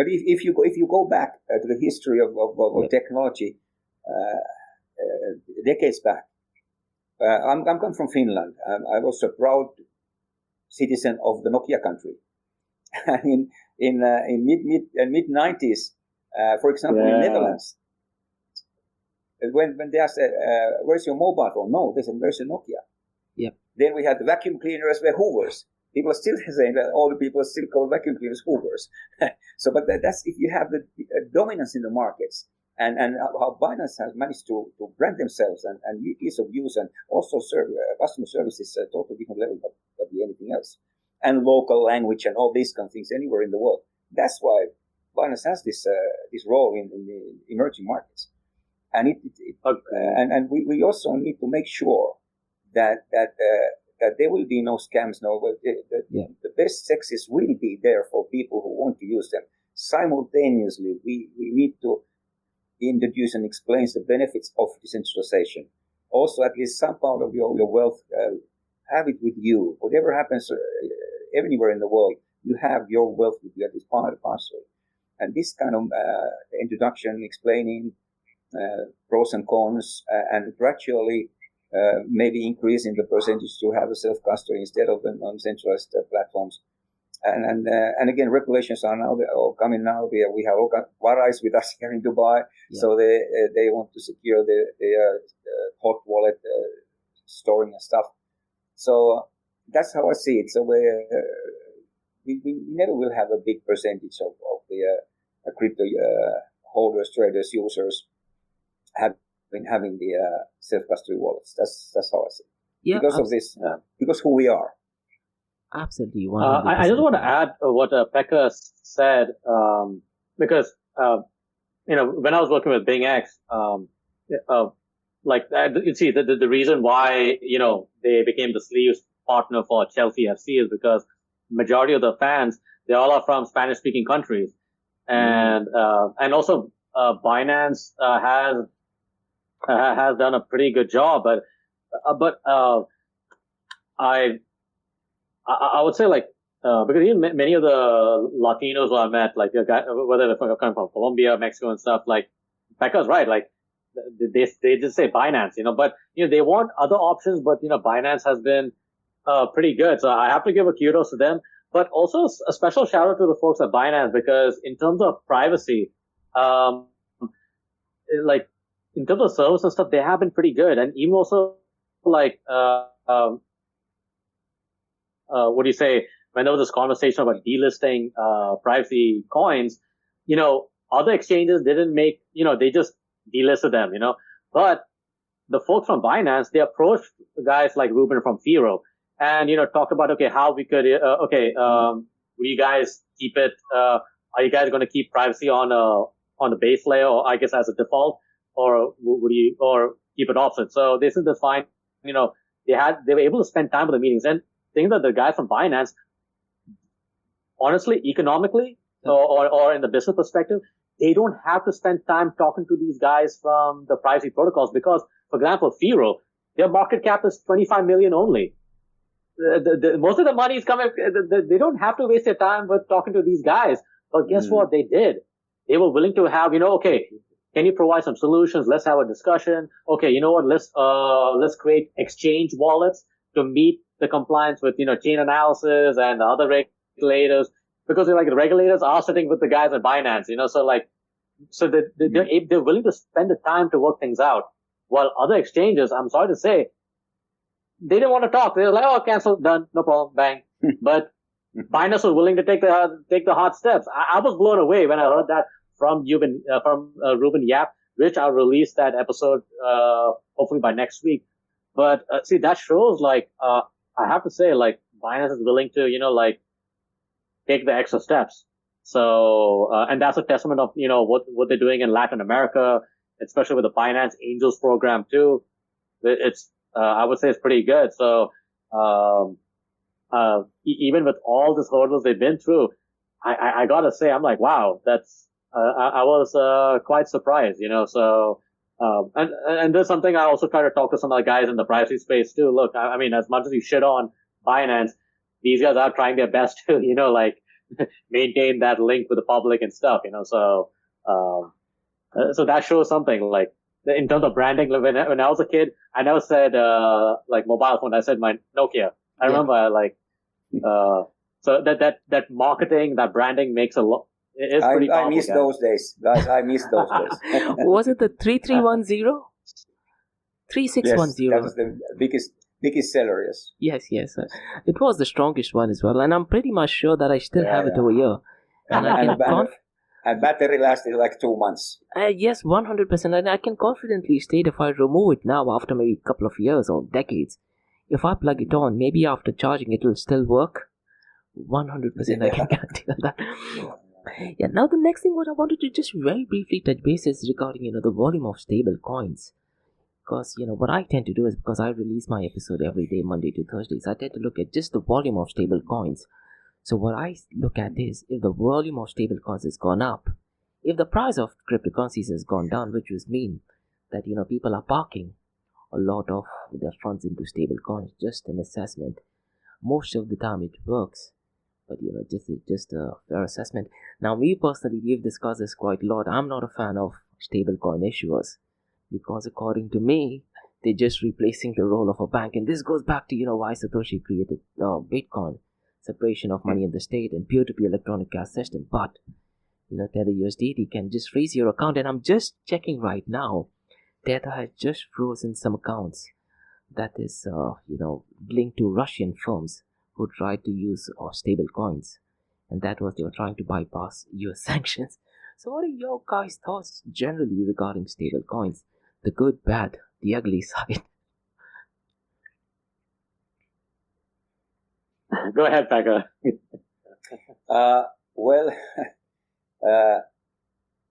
if you go back to the history of technology, decades back, I'm come from Finland. I was a proud citizen of the Nokia country. in mid 90s, for example, in Netherlands, when they asked, "Where's your mobile phone?" No, they said, "Where's your Nokia?" Yep. Then we had the vacuum cleaners were Hoovers. People are still saying that all the people still call vacuum cleaners Hoovers. So, but that's if you have the dominance in the markets, and how Binance has managed to brand themselves and ease of use, and also customer service is a totally different level than anything else, and local language and all these kind of things anywhere in the world. That's why Binance has this role in the emerging markets, and and we also need to make sure that there will be no scams. The best sexes will be there for people who want to use them. Simultaneously, we need to introduce and explain the benefits of decentralization. Also, at least some part of your wealth, have it with you. Whatever happens anywhere in the world, you have your wealth with you at this part of parcel. And this kind of introduction, explaining pros and cons, and gradually maybe increasing the percentage to have a self-custody instead of on centralized platforms. And again, regulations are now coming now. We have Warais with us here in Dubai, so they want to secure the hot wallet storing and stuff. So that's how I see it. So we never will have a big percentage of the crypto holders, traders, users having the self-custody wallets. That's how I see it. Yeah, because of this, because who we are. Absolutely, I just 100%. want to add what Pekka said, because when I was working with BingX, you see the reason why they became the sleeves partner for Chelsea FC is because majority of the fans, they all are from Spanish speaking countries, and also Binance has done a pretty good job, but I would say because even many of the Latinos who I met, like whether they're coming from Colombia, Mexico, and stuff, like Becca's right, like they just say Binance, but they want other options, but Binance has been pretty good, so I have to give a kudos to them, but also a special shout out to the folks at Binance, because in terms of privacy, like in terms of service and stuff, they have been pretty good, and even also like what do you say, when there was this conversation about delisting privacy coins, other exchanges didn't make, they just delisted them, but the folks from Binance, they approached guys like Ruben from Firo and, talked about, okay, how we could, will you guys keep it, are you guys going to keep privacy on the base layer, or I guess as a default, or or keep it offset? So this is the fine, they were able to spend time with the meetings, and think that the guys from Binance, honestly, economically, or in the business perspective, they don't have to spend time talking to these guys from the privacy protocols, because, for example, Firo, their market cap is 25 million only. Most of the money is coming, they don't have to waste their time with talking to these guys. But guess what? They did. They were willing to have, okay, can you provide some solutions? Let's have a discussion. Okay, you know what? Let's create exchange wallets to meet the compliance with, chain analysis and the other regulators, because the regulators are sitting with the guys at Binance, so they're willing to spend the time to work things out. While other exchanges, I'm sorry to say, they didn't want to talk. They were like, oh, cancel, done, no problem, bang. But Binance was willing to take the hard steps. I was blown away when I heard that from Ruben Yap, which I'll release that episode, hopefully by next week. But, see, that shows, I have to say, Binance is willing to, take the extra steps. So, and that's a testament of, what they're doing in Latin America, especially with the Binance Angels program too. It's, I would say it's pretty good. So, even with all these hurdles they've been through, I gotta say, I'm like, wow, that's, I was, quite surprised, so, and there's something I also try to talk to some of the guys in the privacy space too. Look, I mean, as much as you shit on Binance, these guys are trying their best to, maintain that link with the public and stuff, so, so that shows something, in terms of branding. When I was a kid, I never said, mobile phone, I said my Nokia. I remember, so that marketing, that branding makes a lot, it's pretty powerful. I miss those days, guys. I miss those days. Was it the 3310? 3610? Yes, that was the biggest seller, yes. Yes. It was the strongest one as well, and I'm pretty much sure that I still have it over here. And battery lasted like 2 months. Yes, 100%. And I can confidently state, if I remove it now after maybe a couple of years or decades, if I plug it on, maybe after charging it will still work. 100% I can guarantee that. Yeah, now the next thing what I wanted to just very briefly touch base is regarding, the volume of stable coins. Because, what I tend to do is, because I release my episode every day, Monday to Thursdays, I tend to look at just the volume of stable coins. So what I look at is, if the volume of stable coins has gone up, if the price of cryptocurrencies has gone down, which would mean that, people are parking a lot of their funds into stable coins, just an assessment. Most of the time it works, but, just a fair assessment. Now, me personally, we've discussed this quite a lot. I'm not a fan of stable coin issuers, because according to me, they're just replacing the role of a bank. And this goes back to, why Satoshi created Bitcoin, separation of money in the state and peer-to-peer electronic cash system. But, Tether USDT can just freeze your account. And I'm just checking right now, Tether has just frozen some accounts that is, linked to Russian firms who tried to use stable coins. And that was they were trying to bypass US sanctions. So what are your guys' thoughts generally regarding stable coins? The good, bad, the ugly side. Go ahead, Pekka. Well,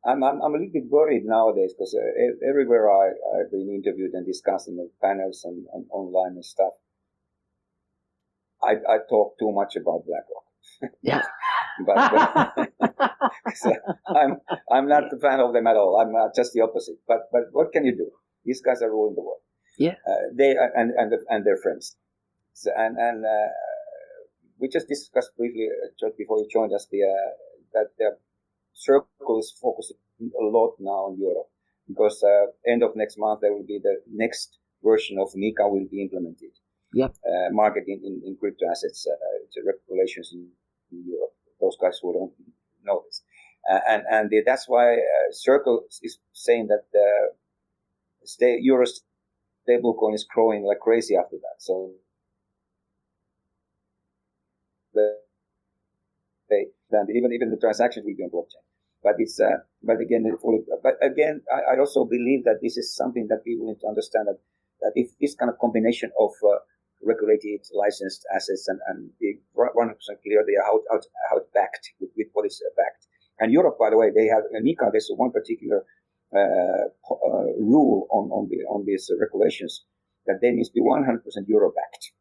I'm a little bit worried nowadays because everywhere I've been interviewed and discussed in the panels and online and stuff, I talk too much about BlackRock. Yeah. but so I'm not a fan of them at all. I'm just the opposite. But what can you do? These guys are ruling the world. Yeah. They and their friends. So, and we just discussed briefly just before you joined us that the Circle is focusing a lot now on Europe because end of next month there will be the next version of MiCA will be implemented. Yep. Market in crypto assets, regulations in Europe. Those guys who don't know this, and that's why Circle is saying that the Euro stablecoin is growing like crazy after that. So even the transactions will be on blockchain. But it's again, I also believe that this is something that people need to understand that if this kind of combination of regulated, licensed assets and be 100% clear they are how it's backed with what is backed. And Europe, by the way, they have MiCA. There's one particular rule on these regulations that they need to be 100% euro backed.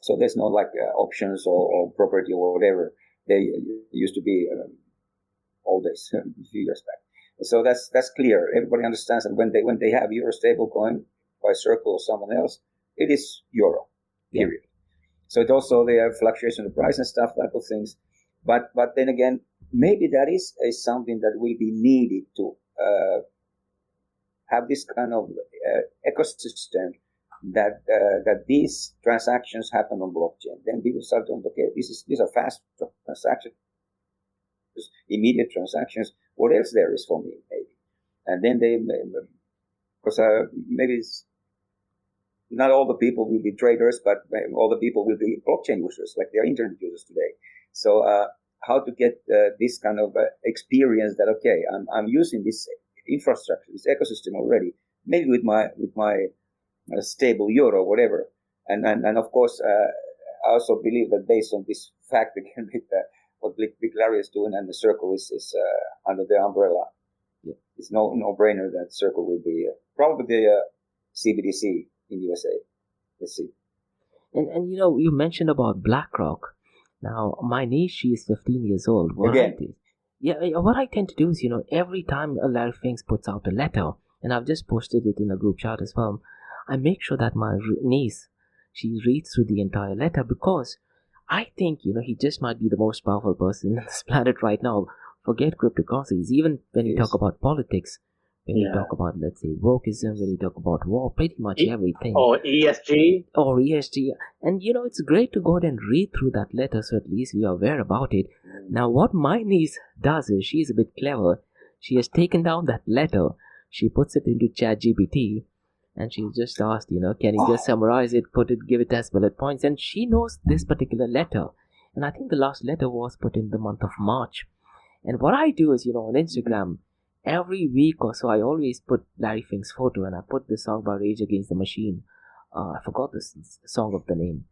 So there's no like options or property or whatever they used to be all days a few years back. So that's clear. Everybody understands that when they have euro stablecoin by Circle or someone else, it is euro. Period. Yeah. So it also they have fluctuation of price and stuff, type of things. But then again, maybe that is something that will be needed to have this kind of ecosystem that these transactions happen on blockchain. Then people start to okay, these are fast transactions, immediate transactions. What else there is for me, maybe? And then they, because maybe it's not all the people will be traders, but all the people will be blockchain users, like they are internet users today. So how to get this kind of experience that okay, I'm using this infrastructure, this ecosystem already, maybe with my stable euro, whatever, and of course I also believe that based on this fact again with what Big Larry is doing and the Circle is under the umbrella, yeah. It's no brainer that Circle will be probably the CBDC in USA. Let's see. And you mentioned about BlackRock. Now my niece, she is 15 years old. What I tend to do is every time Larry Finks puts out a letter, and I've just posted it in a group chat as well, I make sure that my niece, she reads through the entire letter because I think, he just might be the most powerful person on this planet right now. Forget cryptocurrencies. Even when you talk about politics, when you talk about, let's say, wokeism, when you talk about war, pretty much everything. Or ESG. And, it's great to go ahead and read through that letter so at least we are aware about it. Now, what my niece does is she's a bit clever. She has taken down that letter. She puts it into ChatGPT. And she just asked, can you just summarize it, give it as bullet points? And she knows this particular letter. And I think the last letter was put in the month of March. And what I do is, on Instagram, every week or so, I always put Larry Fink's photo and I put the song by Rage Against the Machine. I forgot the song of the name.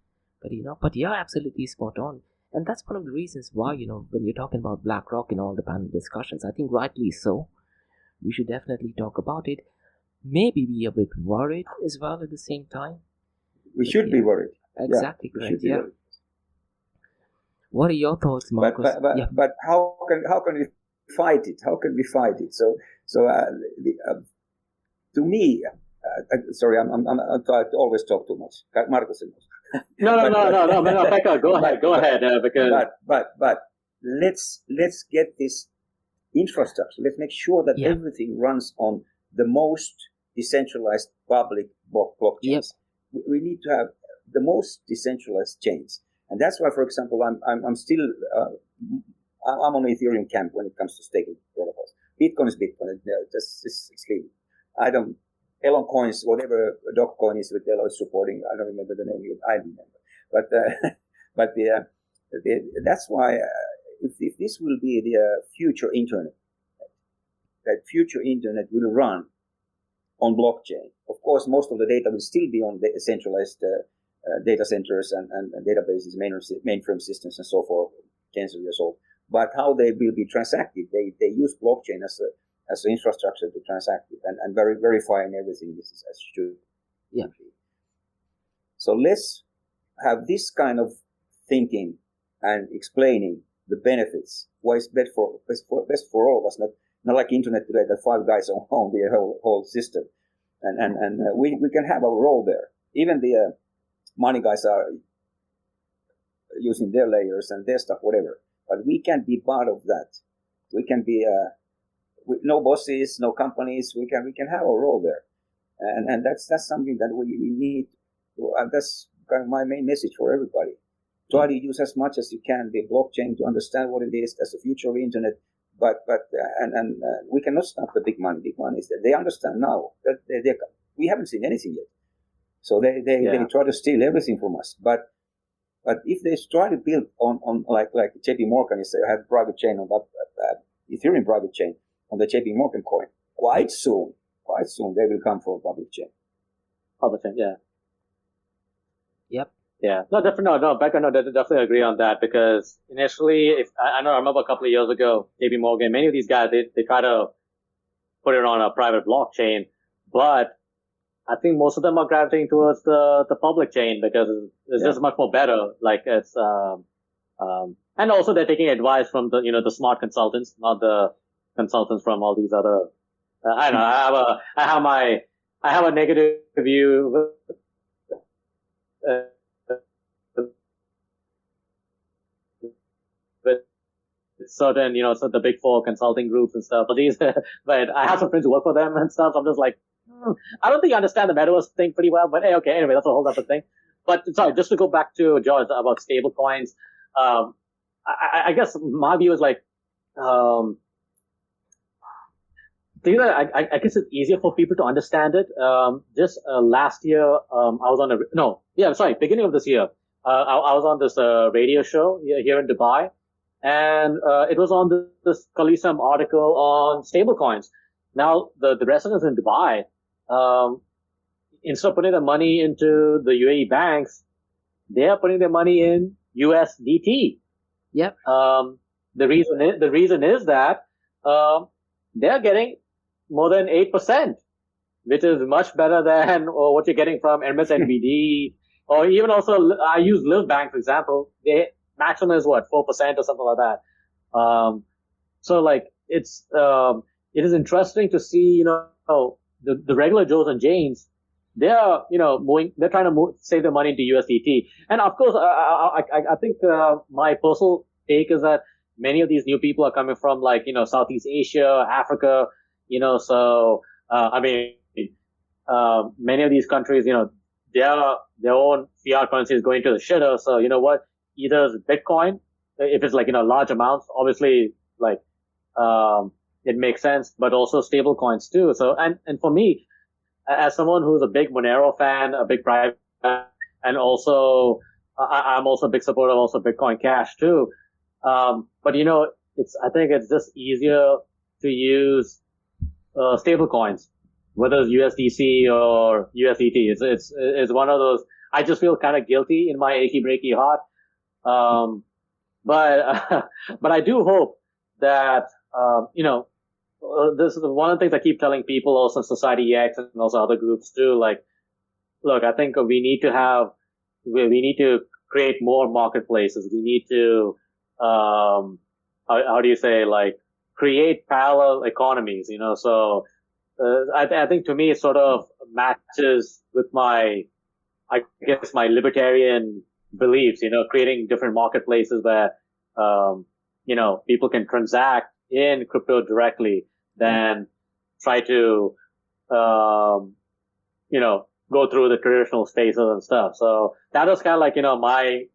But you're absolutely spot on. And that's one of the reasons why, when you're talking about BlackRock in all the panel discussions, I think rightly so, we should definitely talk about it. Maybe be a bit worried as well at the same time. We should be worried. Exactly, correct. Yeah. What are your thoughts, Markose? But how can we fight it? How can we fight it? So to me, sorry, I always talk too much. Markose knows. No, Pekka, go ahead, because. But let's get this infrastructure. Let's make sure that everything runs on the most decentralized public blockchains. Yep. We need to have the most decentralized chains, and that's why, for example, I'm still I'm on the Ethereum camp when it comes to staking protocols. Bitcoin is Bitcoin. It's extreme. I don't Elon coins, whatever Dogecoin is with Elon supporting. I don't remember the name. I remember, but that's why if this will be the future internet. That future internet will run on blockchain. Of course, most of the data will still be on the centralized data centers and databases, mainframe systems, and so forth, tens of years old. But how they will be transacted, they use blockchain as an infrastructure to transact it and verifying everything. This is as should be. So let's have this kind of thinking and explaining the benefits. Why it's best for all of us, not like internet today that 5 guys own the whole system, and we can have our role there. Even the money guys are using their layers and their stuff, whatever. But we can be part of that. We can be with no bosses, no companies. We can have a role there, and that's something that we need. That's kind of my main message for everybody. Try to use as much as you can the blockchain to understand what it is. That's the future of the internet. But we cannot stop the big money. Big money is that they understand now that we haven't seen anything yet. So they try to steal everything from us. But if they try to build on like JP Morgan is, I have private chain on that Ethereum private chain on the JP Morgan coin. Quite soon they will come from public chain. Public chain, yeah. Yep. Yeah. No, definitely. No, Becca, no, definitely agree on that, because initially, I remember a couple of years ago, JP Morgan, many of these guys, they try to put it on a private blockchain, but I think most of them are gravitating towards the public chain because it's just much more better. Like it's, and also they're taking advice from the smart consultants, not the consultants from all these other, I don't know, I have a negative view, certain, so the big 4 consulting groups and stuff. But I have some friends who work for them and stuff. So I'm just like, I don't think you understand the metaverse thing pretty well. But hey, okay, anyway, that's a whole other thing. But sorry, just to go back to George about stable coins. I guess my view is like, I guess it's easier for people to understand it. Just last year, I was beginning of this year, I was on this radio show here in Dubai. And it was on this Khalisam article on stablecoins. Now, the residents in Dubai, instead of putting their money into the UAE banks, they are putting their money in USDT. Yep. The reason is that they're getting more than 8%, which is much better than what you're getting from MSNBD, or even also I use Live Bank, for example. Maximum is what, 4% or something like that. So like it is interesting to see, the regular Joes and Janes, they're trying to save their money into USDT. And of course, I think, my personal take is that many of these new people are coming from Southeast Asia, Africa, so, many of these countries, their own fiat currency is going to the shitter. So you know what? Either Bitcoin, if it's large amounts, obviously it makes sense, but also stable coins too. So, and for me, as someone who's a big Monero fan, a big private, and also, I'm also a big supporter of also Bitcoin Cash too. But I think it's just easier to use, stable coins, whether it's USDC or USDT. It's one of those, I just feel kind of guilty in my achy breaky heart. But I do hope that, this is one of the things I keep telling people, also Society X and also other groups too. Like, look, I think we need to create more marketplaces. We need to, how do you say, create parallel economies, so, I think to me it sort of matches with my libertarian beliefs, creating different marketplaces where, people can transact in crypto directly than try to, go through the traditional spaces and stuff. So that was kind of my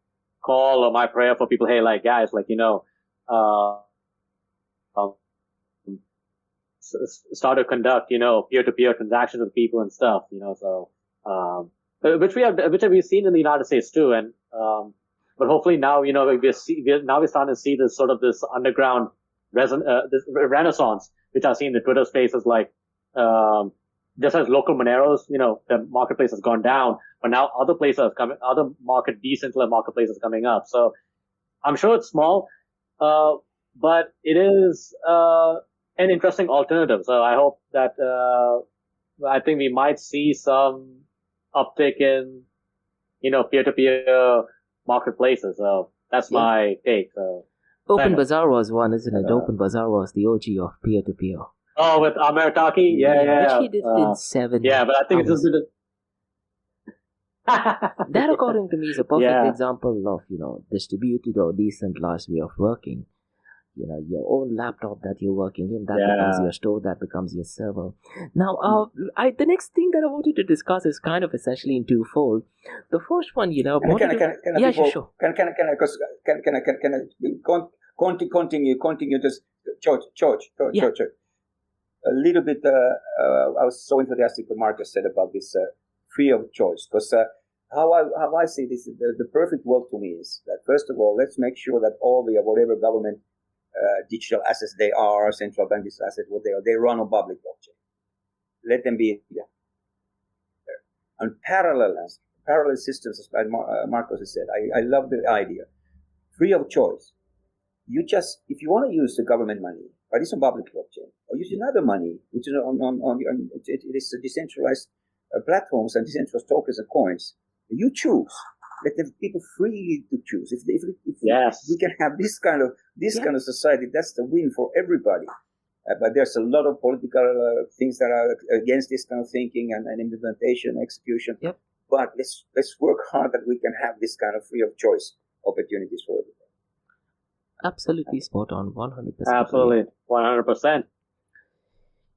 call or my prayer for people. Hey, guys, start to conduct, peer-to-peer transactions with people and stuff, so, which we've seen in the United States too. And, but hopefully now, we're starting to see this sort of this underground this renaissance, which I see in the Twitter spaces, just as local Moneros, the marketplace has gone down, but now other decentralized marketplaces coming up. So I'm sure it's small, but it is an interesting alternative. So I hope that I think we might see some uptick in peer-to-peer marketplaces. So that's my take. So Open Bazaar was one, isn't it? Open Bazaar was the OG of peer-to-peer. Oh, with Ameritaki? Yeah. Which he did in 7 Yeah, but I think hours. it's just That, according to me, is a perfect example of, distributed or decentralized way of working. Your own laptop that you're working in, that becomes your store, that becomes your server. Now, the next thing that I wanted to discuss is kind of essentially in twofold. The first one, Can I continue this, George. A little bit, I was so enthusiastic what Marcus said about this free of choice, because how I see this, the perfect world to me is that, first of all, let's make sure that all the whatever government digital assets they are, central bank digital assets, what they run on public blockchain. Let them be there. And parallel systems, as Markose said, I love the idea. Free of choice. If you want to use the government money, but it's on public blockchain, or use another money, which is it is decentralized platforms and decentralized tokens and coins, you choose. Let the people free to choose. If we can have this kind of society, that's the win for everybody. But there's a lot of political things that are against this kind of thinking and implementation, execution. Yep. But let's work hard that we can have this kind of free of choice opportunities for everybody. Absolutely spot on, 100%. Absolutely, 100%.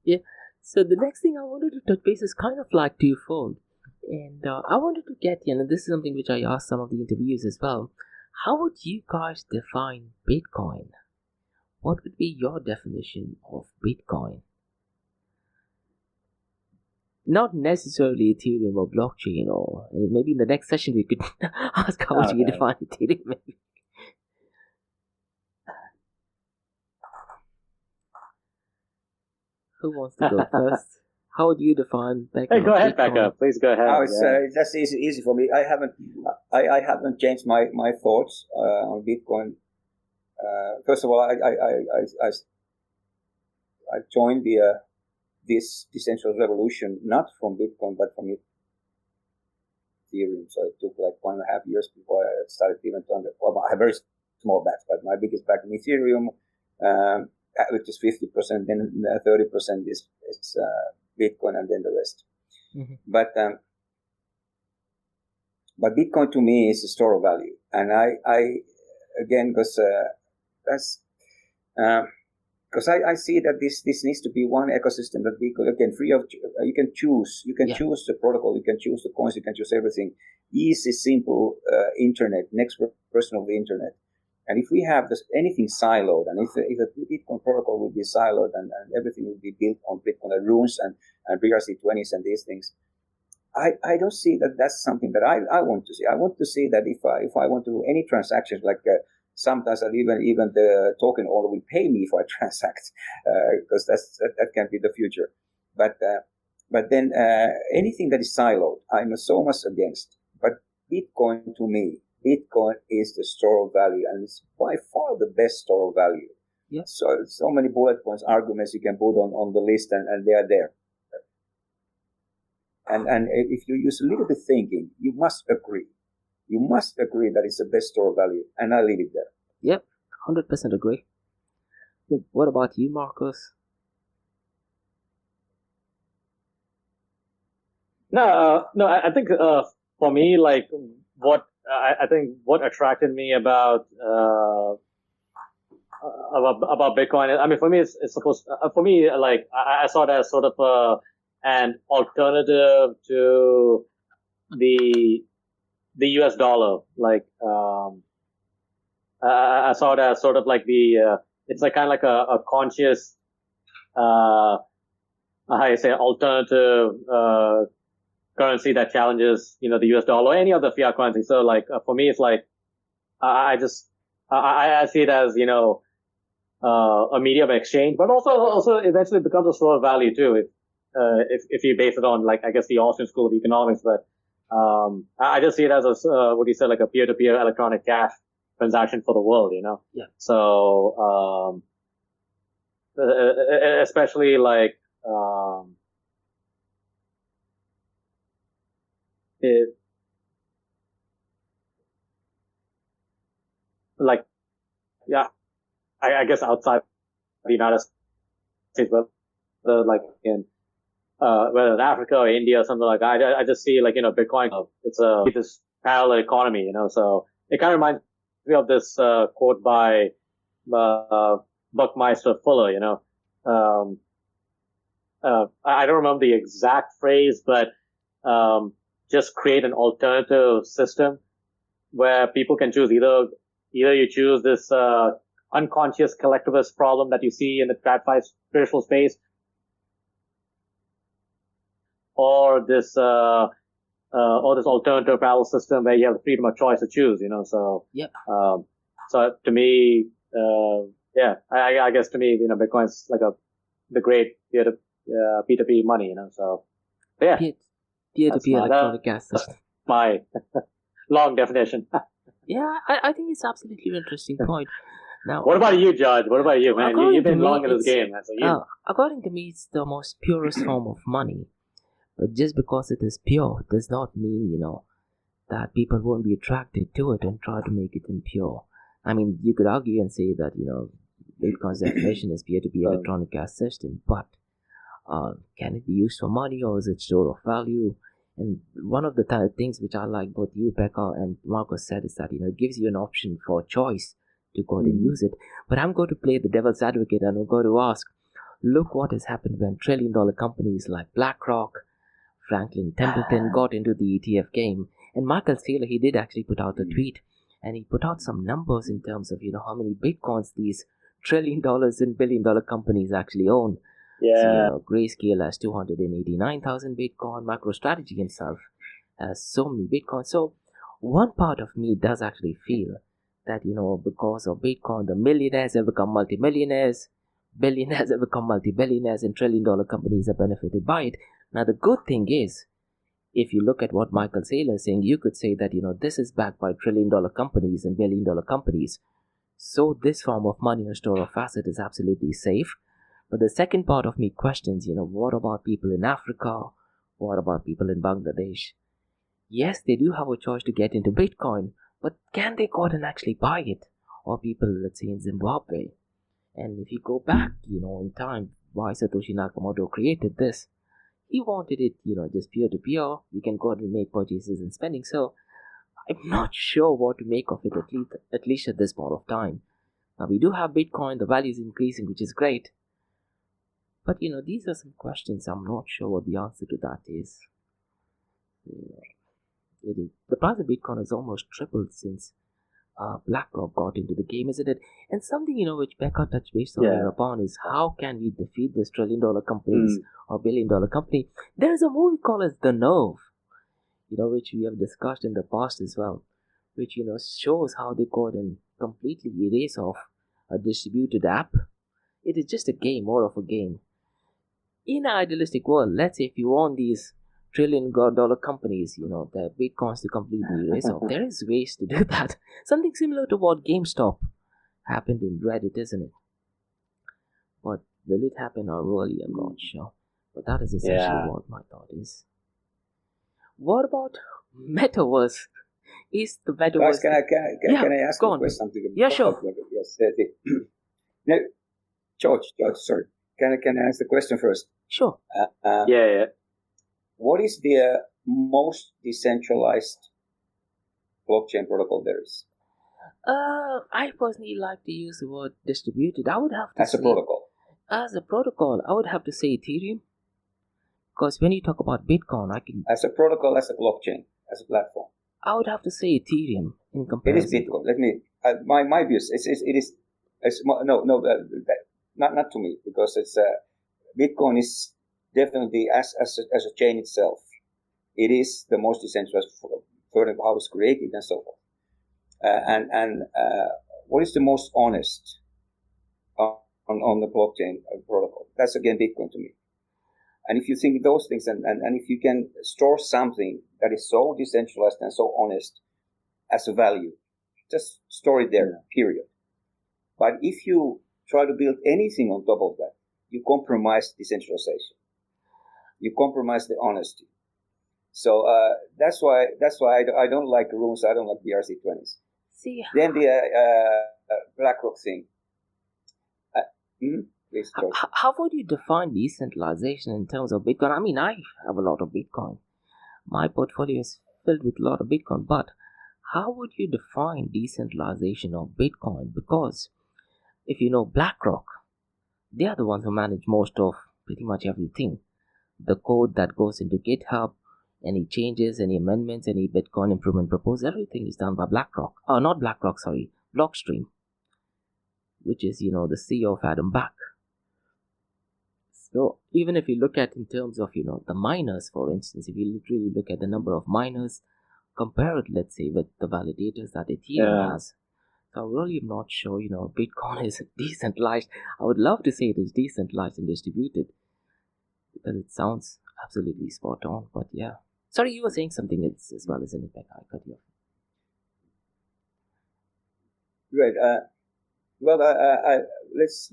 Yeah. So the next thing I wanted to touch base is kind of like twofold. And I wanted to get, this is something which I asked some of the interviews as well. How would you guys define Bitcoin? What would be your definition of Bitcoin? Not necessarily Ethereum or blockchain, or maybe in the next session we could ask how would you define Ethereum maybe. Who wants to go first? How would you define Pekka? Hey, go ahead, Pekka. Please go ahead. That's easy for me. I haven't changed my thoughts on Bitcoin. First of all, I joined this decentralized revolution not from Bitcoin but from Ethereum. So it took like 1.5 years before I started even to I have very small bets, but my biggest back in Ethereum, which is 50%, then 30% is Bitcoin, and then the rest. Mm-hmm. But Bitcoin to me is a store of value, and I again because I see that this needs to be one ecosystem that we could, again, free of. You can choose the protocol, you can choose the coins, you can choose everything. Easy, simple internet, next version of the internet. And if we have anything siloed, and if the Bitcoin protocol will be siloed and everything will be built on Bitcoin runes and BRC20s and these things, I don't see that that's something that I want to see. I want to see that if I want to do any transactions, like sometimes even the token owner will pay me if I transact, because that can be the future. But then anything that is siloed, I'm so much against. But Bitcoin, to me, Bitcoin is the store of value, and it's by far the best store of value. Yeah. So many bullet points, arguments you can put on the list, and they are there. And if you use a little bit thinking, you must agree. You must agree that it's the best store of value, and I leave it there. Yep, 100% agree. What about you, Markose? No, I think for me, like I think what attracted me about Bitcoin, I mean, for me, it's supposed. For me, like I saw it as sort of an alternative to the US dollar. Like I saw it as sort of like it's like kind of like a conscious, how you say, alternative currency that challenges, the US dollar or any other fiat currency. So like for me, it's like I see it as a medium of exchange, but also eventually becomes a store of value too. if you base it on like I guess the Austrian School of Economics, but I just see it as a what do you say, like a peer-to-peer electronic cash transaction for the world, Yeah. So especially like it like yeah, I guess outside the United States, but like in whether in Africa or India or something like that, I just see like Bitcoin. It's this parallel economy, so it kind of reminds me of this quote by Buckminster Fuller. I don't remember the exact phrase, but just create an alternative system where people can choose either you choose this unconscious collectivist problem that you see in the TradFi spiritual space, or this alternative parallel system where you have the freedom of choice to choose. So Yep. So to me, I guess to me, Bitcoin's like the great P2P money. So yeah, Peer-to-peer electronic cash system. My long definition. Yeah, I think it's absolutely an interesting point. Now, what about you, George? What about you, man? You've been long in this game. So according to me, it's the most purest form of money. But just because it is pure does not mean, that people won't be attracted to it and try to make it impure. I mean, you could argue and say that, Bitcoin's definition is peer-to-peer electronic cash system, but can it be used for money or is it store of value? And one of the things which I like both you, Pekka, and Markose said is that, it gives you an option for choice to go ahead and use it. But I'm going to play the devil's advocate and I'm going to ask, look what has happened when trillion-dollar companies like BlackRock, Franklin Templeton got into the ETF game. And Michael Saylor, he did actually put out a tweet and he put out some numbers in terms of, how many Bitcoins these $1 trillion and billion-dollar companies actually own. Yeah. So, Grayscale has 289,000 Bitcoin. MicroStrategy himself has so many Bitcoin. So, one part of me does actually feel that, because of Bitcoin, the millionaires have become multimillionaires, billionaires have become multi-billionaires, and $1 trillion companies have benefited by it. Now, the good thing is, if you look at what Michael Saylor is saying, you could say that, this is backed by $1 trillion companies and billion-dollar companies. So, this form of money or store of asset is absolutely safe. But the second part of me questions, what about people in Africa? What about people in Bangladesh? Yes, they do have a choice to get into Bitcoin, but can they go out and actually buy it? Or people, let's say, in Zimbabwe. And if you go back, in time, why Satoshi Nakamoto created this, he wanted it, just peer-to-peer. We can go out and make purchases and spending. So I'm not sure what to make of it, at least at this point of time. Now, we do have Bitcoin, the value is increasing, which is great. But, these are some questions I'm not sure what the answer to that is. The price of Bitcoin has almost tripled since BlackRock got into the game, isn't it? And something, which Pekka touched base upon is how can we defeat this $1 trillion companies or $1 billion company? There is a movie called as The Nerve, which we have discussed in the past as well, which, shows how they go and completely erase off a distributed app. It is just a game, more of a game. In an idealistic world, let's say if you own these $1 trillion companies, the Bitcoins to completely erase off, there is ways to do that. Something similar to what GameStop happened in Reddit, isn't it? But will it happen or really, I'm not sure. But that is essentially what my thought is. What about Metaverse? Is the Metaverse... Guys, can I ask you something? Yeah, sure. Yes. No, George, sorry. Can I ask the question first? Sure. Yeah. What is the most decentralized blockchain protocol there is? I personally like to use the word distributed. I would have to say... As a protocol, I would have to say Ethereum. Because when you talk about Bitcoin, I can... As a protocol, as a blockchain, as a platform. I would have to say Ethereum in comparison. It is Bitcoin. Let me... my views, not to me, because it's... Bitcoin is definitely, as a chain itself, it is the most decentralized for how it's created and so forth. And what is the most honest on the blockchain protocol? That's again Bitcoin to me. And if you think those things, and if you can store something that is so decentralized and so honest as a value, just store it there, period. But if you try to build anything on top of that, you compromise decentralization. You compromise the honesty. So that's why I don't like rooms. I don't like BRC20s. See, then the BlackRock thing. Please, how would you define decentralization in terms of Bitcoin? I mean, I have a lot of Bitcoin. My portfolio is filled with a lot of Bitcoin. But how would you define decentralization of Bitcoin? Because if you know BlackRock, they are the ones who manage most of pretty much everything. The code that goes into GitHub, any changes, any amendments, any Bitcoin improvement proposal, everything is done by BlackRock. Oh, not BlackRock, sorry, Blockstream, which is, the CEO of Adam Back. So even if you look at in terms of, the miners, for instance, if you literally look at the number of miners, compare it, let's say, with the validators that Ethereum has. So I really am not sure, Bitcoin is decentralized. I would love to say it is decentralized and distributed, because it sounds absolutely spot on. But yeah. Sorry, you were saying something else as well, isn't it, Pekka? I cut you off. Right. Well, let's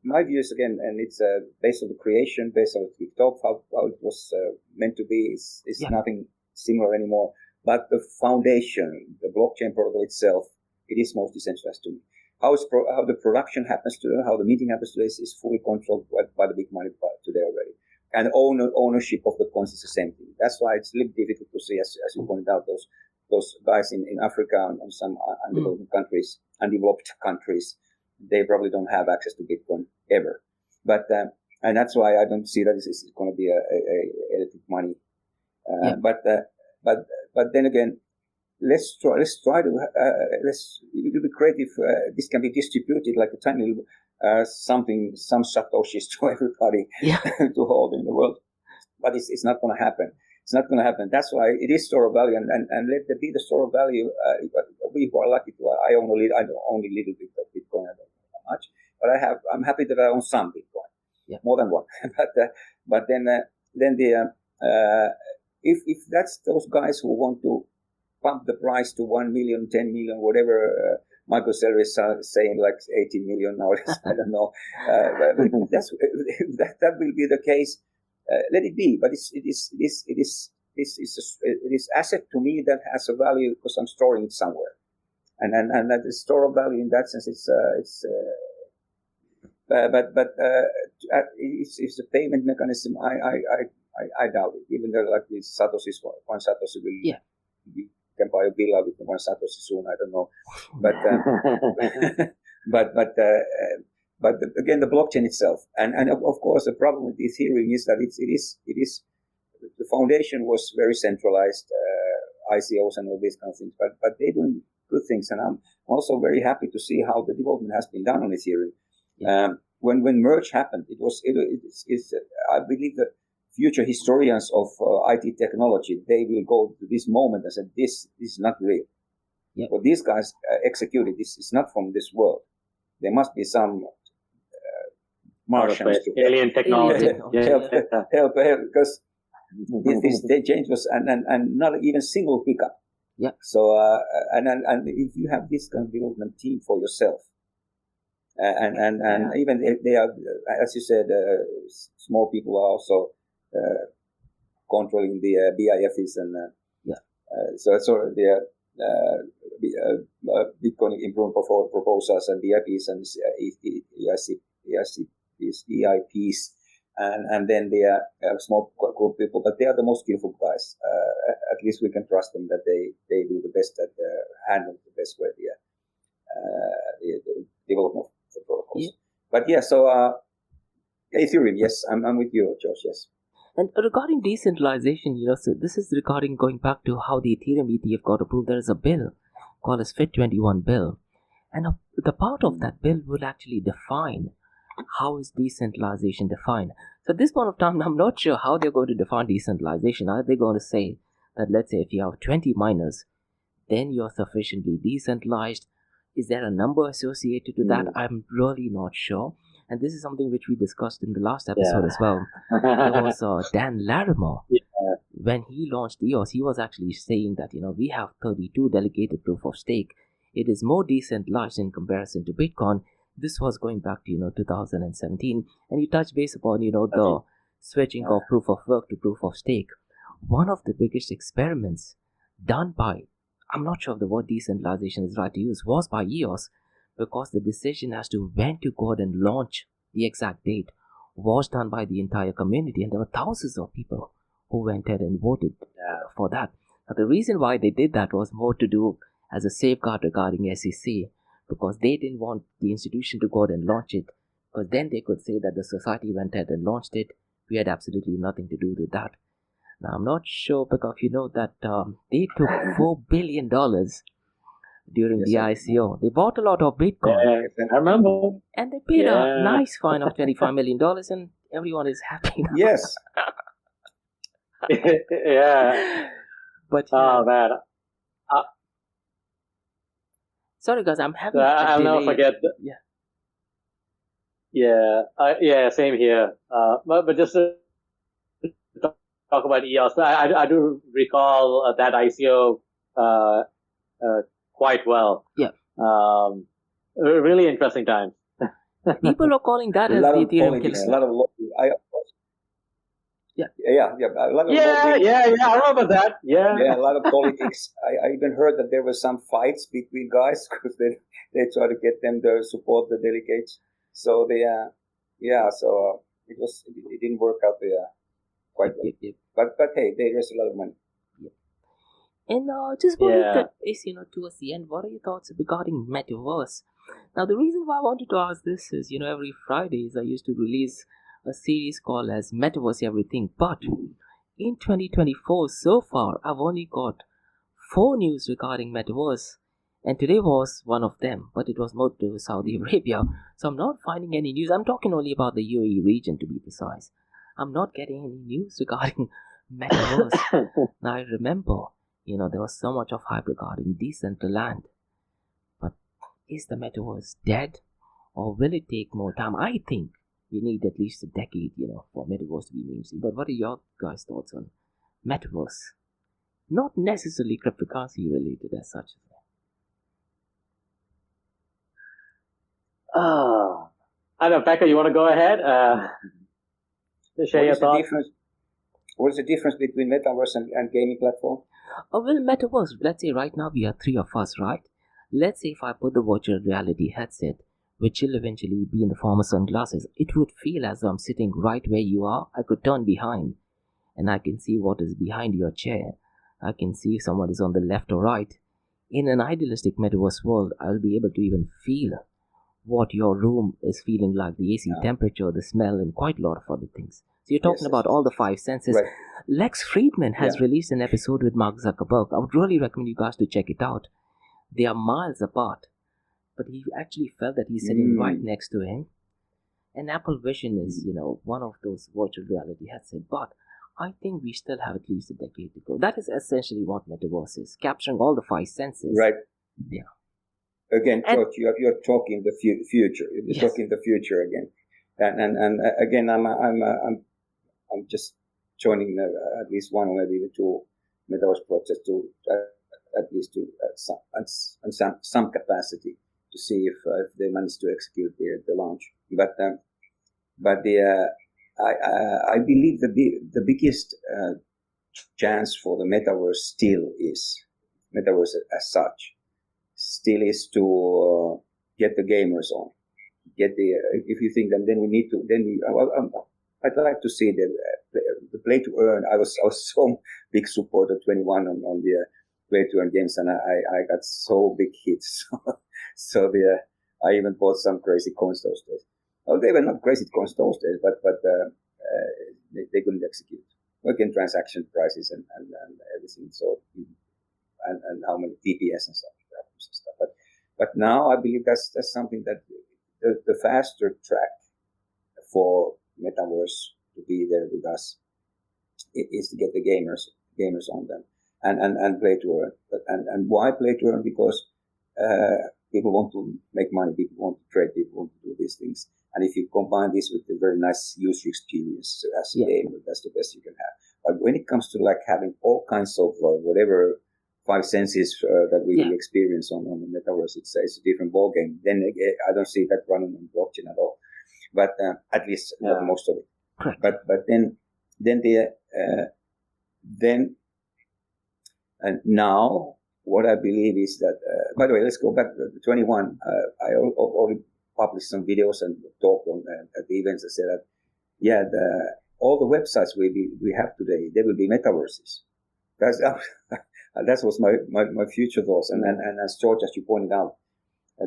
my views again, and it's based on the creation, based on the top, how it was meant to be. Is nothing similar anymore. But the foundation, the blockchain protocol itself, it is most decentralized to me. How the production happens today, how the meeting happens today is fully controlled by the big money today already. And ownership of the coins is the same thing. That's why it's a little difficult to see, as you pointed out, those guys in Africa and some undeveloped countries, they probably don't have access to Bitcoin ever. But and that's why I don't see that this is going to be a electric money. But then again, let's try to be creative. This can be distributed like a tiny some satoshis to everybody to hold in the world. But it's not going to happen. It's not going to happen. That's why it is store of value, and let there be the store of value. We who are lucky to, I own only little bit of Bitcoin. I don't know how much, but I'm happy that I own some Bitcoin, more than one. but then if that's those guys who want to pump the price to 1 million, 10 million, whatever. Michael Saylor is saying like 80 million now. I don't know. That will be the case. Let it be. But it is asset to me that has a value because I'm storing it somewhere, and that the store of value in that sense. It's a payment mechanism. I doubt it. Even though like these Satoshis, one Satoshi will you can buy a villa with one Satoshi soon. I don't know, but again, the blockchain itself, and of course, the problem with Ethereum is that it is the foundation was very centralized, ICOs and all these kind of things, but they're doing good things, and I'm also very happy to see how the development has been done on Ethereum. When merge happened, I believe that future historians of IT technology, they will go to this moment and say, this is not real. What these guys executed, this is not from this world. There must be some Martians to alien technology. help, because this change was, and not even single hiccup. So, and if you have this kind of development team for yourself, and even if they are, as you said, small people are also controlling the BIFs and so the Bitcoin improvement proposals and BIPs and EIPs and then the small group of people, but they are the most skillful guys. At least we can trust them that they do the best, that handle the best way the development of the protocols. But so Ethereum, yes, I'm with you, Josh, yes. And regarding decentralization, so this is regarding going back to how the Ethereum ETF got approved. There is a bill called as FIT21 bill. And the part of that bill will actually define how is decentralization defined. So at this point of time, I'm not sure how they're going to define decentralization. Are they going to say that, let's say, if you have 20 miners, then you're sufficiently decentralized? Is there a number associated to that? I'm really not sure. And this is something which we discussed in the last episode as well. There was Dan Larimer. When he launched EOS, he was actually saying that, we have 32 delegated proof of stake. It is more decentralized in comparison to Bitcoin. This was going back to, 2017. And you touched base upon, the switching of proof of work to proof of stake. One of the biggest experiments done by, I'm not sure if the word decentralization is right to use, was by EOS, because the decision as to when to go ahead and launch the exact date was done by the entire community, and there were thousands of people who went ahead and voted for that. Now, the reason why they did that was more to do as a safeguard regarding SEC, because they didn't want the institution to go ahead and launch it, because then they could say that the society went ahead and launched it. We had absolutely nothing to do with that. Now, I'm not sure, because you know that they took $4 billion during the ICO. They bought a lot of Bitcoin. I remember. And they paid a nice fine of $25 million, and everyone is happy now. Yes. Yeah. But oh man. Sorry guys, I'm having I'll never forget. Yeah, same here. But just to talk about EOS, I do recall that ICO quite well. Yeah. Really interesting times. People are calling that as the Ethereum killer. A lot of I remember that. Yeah, a lot of politics. I even heard that there were some fights between guys because they try to get them to support the delegates. So it didn't work out there quite well. Yep. But hey, they raised a lot of money. Yep. And just wanted to is towards the end, what are your thoughts regarding metaverse? Now, the reason why I wanted to ask this is, every Fridays I used to release a series called as Metaverse Everything. But in 2024, so far, I've only got 4 news regarding Metaverse. And today was one of them, but it was more to Saudi Arabia. So I'm not finding any news. I'm talking only about the UAE region, to be precise. I'm not getting any news regarding Metaverse. Now, I remember, there was so much of hype regarding Decentraland. But is the Metaverse dead? Or will it take more time? I think we need at least a decade, for Metaverse to be mainstream. But what are your guys' thoughts on Metaverse? Not necessarily cryptocurrency related as such. I don't know, Pekka, you want to go ahead? Share your thoughts. What is the difference between Metaverse and gaming platform? Well, Metaverse, let's say right now we are 3 of us, right? Let's say if I put the virtual reality headset, which will eventually be in the form of sunglasses, it would feel as though I'm sitting right where you are. I could turn behind and I can see what is behind your chair. I can see if someone is on the left or right. In an idealistic metaverse world, I'll be able to even feel what your room is feeling like, the AC temperature, the smell, and quite a lot of other things. So you're talking about all the 5 senses. Right. Lex Friedman has released an episode with Mark Zuckerberg. I would really recommend you guys to check it out. They are miles apart, but he actually felt that he's sitting right next to him. And Apple Vision is, one of those virtual reality headsets. But I think we still have at least a decade to go. That is essentially what Metaverse is, capturing all the 5 senses. Right. Yeah. Again, George, you're talking the future. You're talking the future again, and again, I'm just joining at least one or maybe 2 Metaverse projects to at least to some capacity to see if they manage to execute the launch. But I believe the biggest chance for the Metaverse still is Metaverse as such. Still is to get the gamers on. If you think that then we need to, I'd like to see the play to earn. I was so big supporter 21 on the play to earn games, and I got so big hits. So I even bought some crazy coins those days. Oh, they were not crazy coins those days, but they couldn't execute. Again, transaction prices and everything. So and how many TPS and stuff. But now I believe that's something that the faster track for Metaverse to be there with us is to get the gamers on them and play to earn. And why play to earn? Because people want to make money, people want to trade, people want to do these things. And if you combine this with a very nice user experience as a game, that's the best you can have. But when it comes to like having all kinds of whatever five senses that we will experience on the metaverse, it's a different ballgame. Then I don't see that running on blockchain at all. But at least not most of it. Correct. But now what I believe is that. By the way, let's go back to 21. I already published some videos and talked on at the events. I said that all the websites we have today, they will be metaverses. That was my future thoughts. And as George, as you pointed out,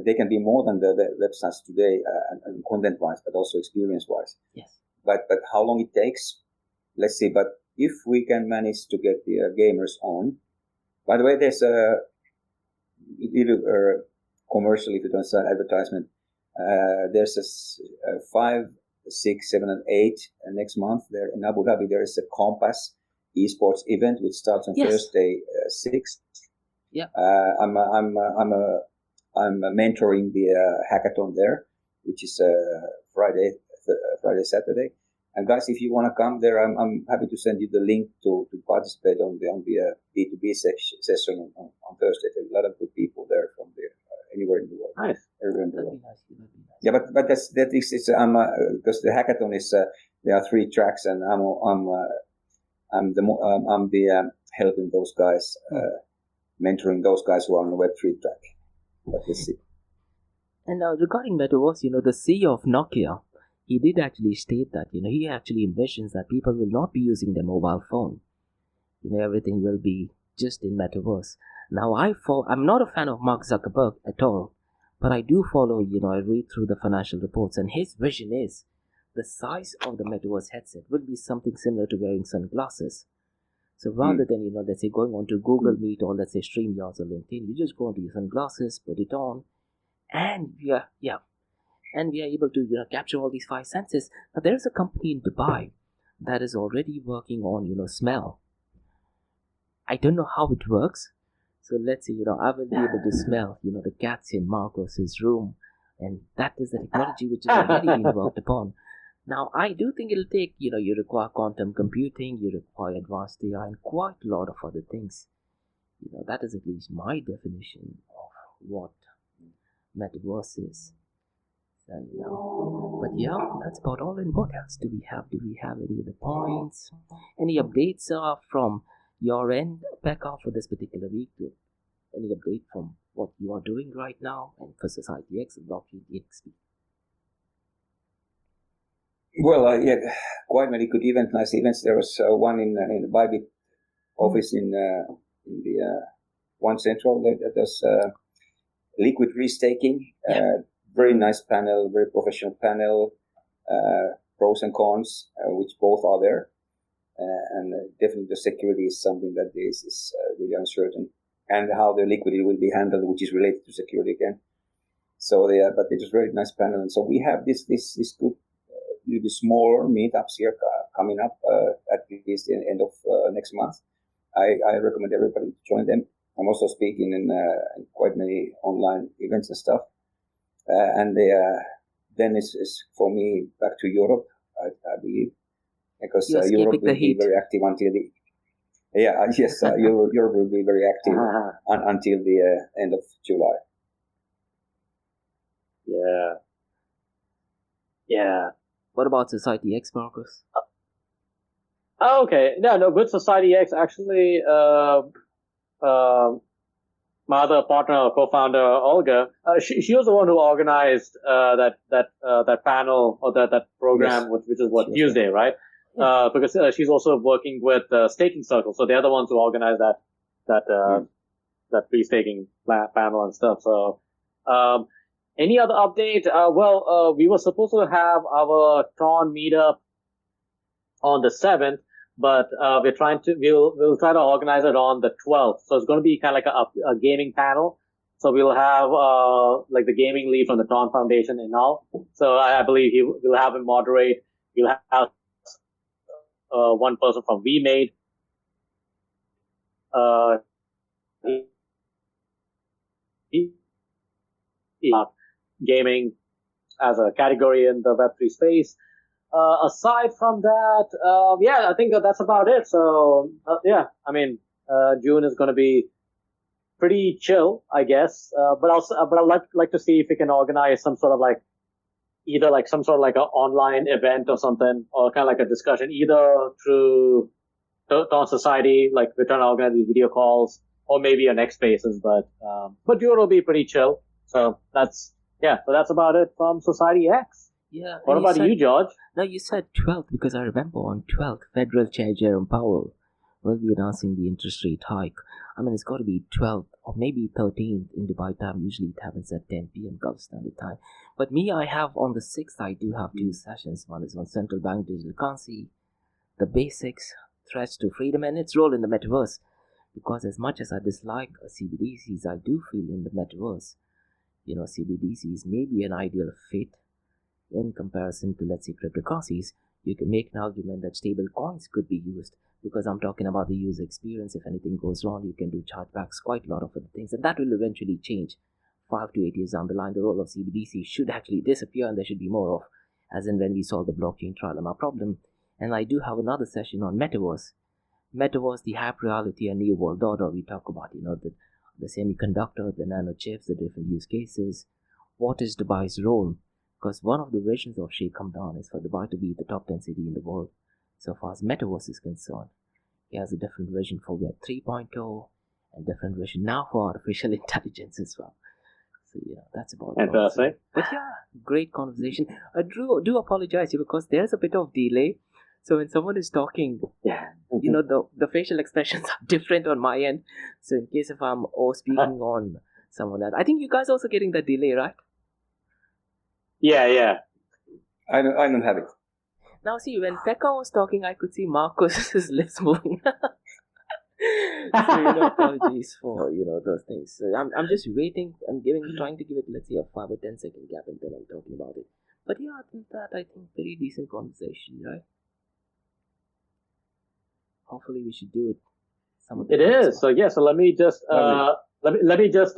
they can be more than the websites today, and content-wise, but also experience-wise. Yes. But how long it takes, let's see. But if we can manage to get the gamers on, by the way, there's a little commercial, if you don't sell advertisement. There's a 5, 6, 7, and 8 next month there in Abu Dhabi. There is a Compass esports event which starts on Thursday 6th. Yeah. I'm mentoring the hackathon there, which is Friday, Saturday. And guys, if you want to come there, I'm happy to send you the link to participate on the B2B session on Thursday. There's a lot of good people there from anywhere in the world. Nice. Everywhere in the world. That'd be nice. Yeah, but it's because the hackathon is there are 3 tracks, and I'm helping those guys, mentoring those guys who are on the Web3 track. But let's see. And regarding metaverse, the CEO of Nokia, he did actually state that, he actually envisions that people will not be using their mobile phone. Everything will be just in metaverse. Now, I'm not a fan of Mark Zuckerberg at all, but I do follow, I read through the financial reports, and his vision is the size of the metaverse headset will be something similar to wearing sunglasses. So rather than, let's say going on to Google Meet or let's say StreamYards or LinkedIn, you just go onto your sunglasses, put it on, and we are able to capture all these 5 senses. Now there is a company in Dubai that is already working on smell. I don't know how it works. So let's say I will be able to smell the cats in Markose's room, and that is the technology which is already being worked upon. Now I do think it'll take you require quantum computing, you require advanced AI, and quite a lot of other things. That is at least my definition of what metaverse is. So, but that's about all. And what else do we have? Do we have any other points? Any updates from your end, Pekka, for this particular week? Any update from what you are doing right now and for Society X and Blockchain EXP? Well, quite many good events, nice events. There was one in the Bybit office in the One Central. That was liquid restaking. Very nice panel, very professional panel. Pros and cons, which both are there, and definitely the security is something that is really uncertain, and how the liquidity will be handled, which is related to security again. So but it was a very nice panel, and so we have this good. The smaller meetups here coming up at least the end of next month. I recommend everybody to join them. I'm also speaking in quite many online events and stuff. And then it's for me back to Europe, I believe, because Europe will be very active until the Europe will be very active until the end of July. Yeah. What about Society X, Markose? Okay. No, with Society X, actually, my other partner, co-founder, Olga, she was the one who organized that panel or that program, which is Tuesday, right? Because she's also working with Staking Circle, so they're the ones who organized that pre-staking panel and stuff. So, any other update? We were supposed to have our Tron meetup on the 7th, but we'll try to organize it on the 12th. So it's going to be kind of like a gaming panel. So we'll have like the gaming lead from the Tron Foundation and all. So I believe we'll have him moderate. We'll have one person from VMade. Gaming as a category in the Web3 space. Aside from that, I think that's about it. So June is going to be pretty chill, I guess. But I'd like to see if we can organize some sort of like either like some sort of like an online event or something, or kind of like a discussion, either through Dawn Society, like we're trying to organize these video calls, or maybe a next Spaces. But June will be pretty chill. So that's about it from Society X. Yeah. What about you, George? No, you said 12th because I remember on 12th, Federal Chair Jerome Powell will be announcing the interest rate hike. I mean, it's got to be 12th or maybe 13th in Dubai time. Usually it happens at 10 p.m. Gulf Standard Time. But me, I have on the 6th, I do have two sessions. One is on central bank digital currency, the basics, threats to freedom, and its role in the metaverse. Because as much as I dislike CBDCs, I do feel in the metaverse, CBDCs may be an ideal fit in comparison to, let's say, cryptocurrencies. You can make an argument that stable coins could be used because I'm talking about the user experience. If anything goes wrong, you can do chargebacks, quite a lot of other things, and that will eventually change. 5 to 8 years down the line, the role of CBDC should actually disappear and there should be more of, as in when we solve the blockchain trilemma problem. And I do have another session on metaverse. Metaverse, the hyper reality and new world order. We talk about, the semiconductor, the nanochips, the different use cases. What is Dubai's role? Because one of the visions of Sheikh Hamdan is for Dubai to be the top 10 city in the world. So far as metaverse is concerned, he has a different vision for Web 3.0 and different vision now for artificial intelligence as well. So that's about it. Interesting. But great conversation. Drew, do apologize because there's a bit of delay. So when someone is talking, the facial expressions are different on my end. So in case if I'm speaking on someone else, I think you guys also getting that delay, right? Yeah. I don't have it. Now see, when Pekka was talking, I could see Markose's lips moving. So apologies for those things. So I'm just waiting. I'm trying to give it, let's say, a 5 or 10 second gap, and then I'm talking about it. But I think very decent conversation, right? Hopefully we should do it. It is. So so let me just let me just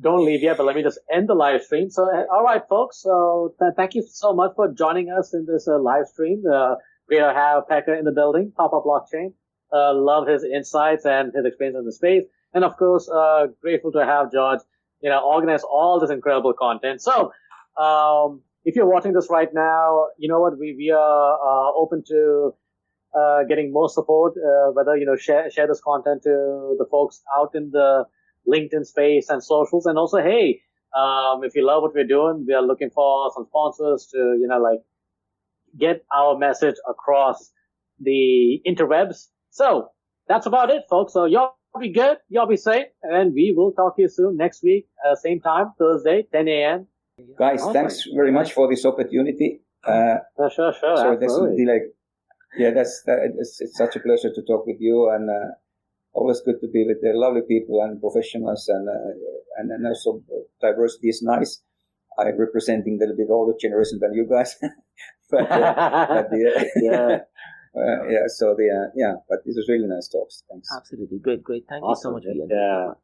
don't leave yet, but let me just end the live stream. So all right, folks. So thank you so much for joining us in this live stream. Great to have Pekka in the building, Papa Blockchain. Love his insights and his experience in the space, and of course, grateful to have George, organize all this incredible content. So, if you're watching this right now, you know what, we are open to getting more support, whether share this content to the folks out in the LinkedIn space and socials, and also, hey, if you love what we're doing, we are looking for some sponsors to get our message across the interwebs. So that's about it, folks. So y'all be good, y'all be safe, and we will talk to you soon next week, same time, Thursday, 10 a.m. Guys, thanks very much for this opportunity. Sure. Sorry, there's a delay. Yeah, it's such a pleasure to talk with you, and always good to be with the lovely people and professionals, and also diversity is nice. I'm representing a little bit older generation than you guys, but but this was really nice talks. Thanks. Absolutely great. Thank awesome. you so much.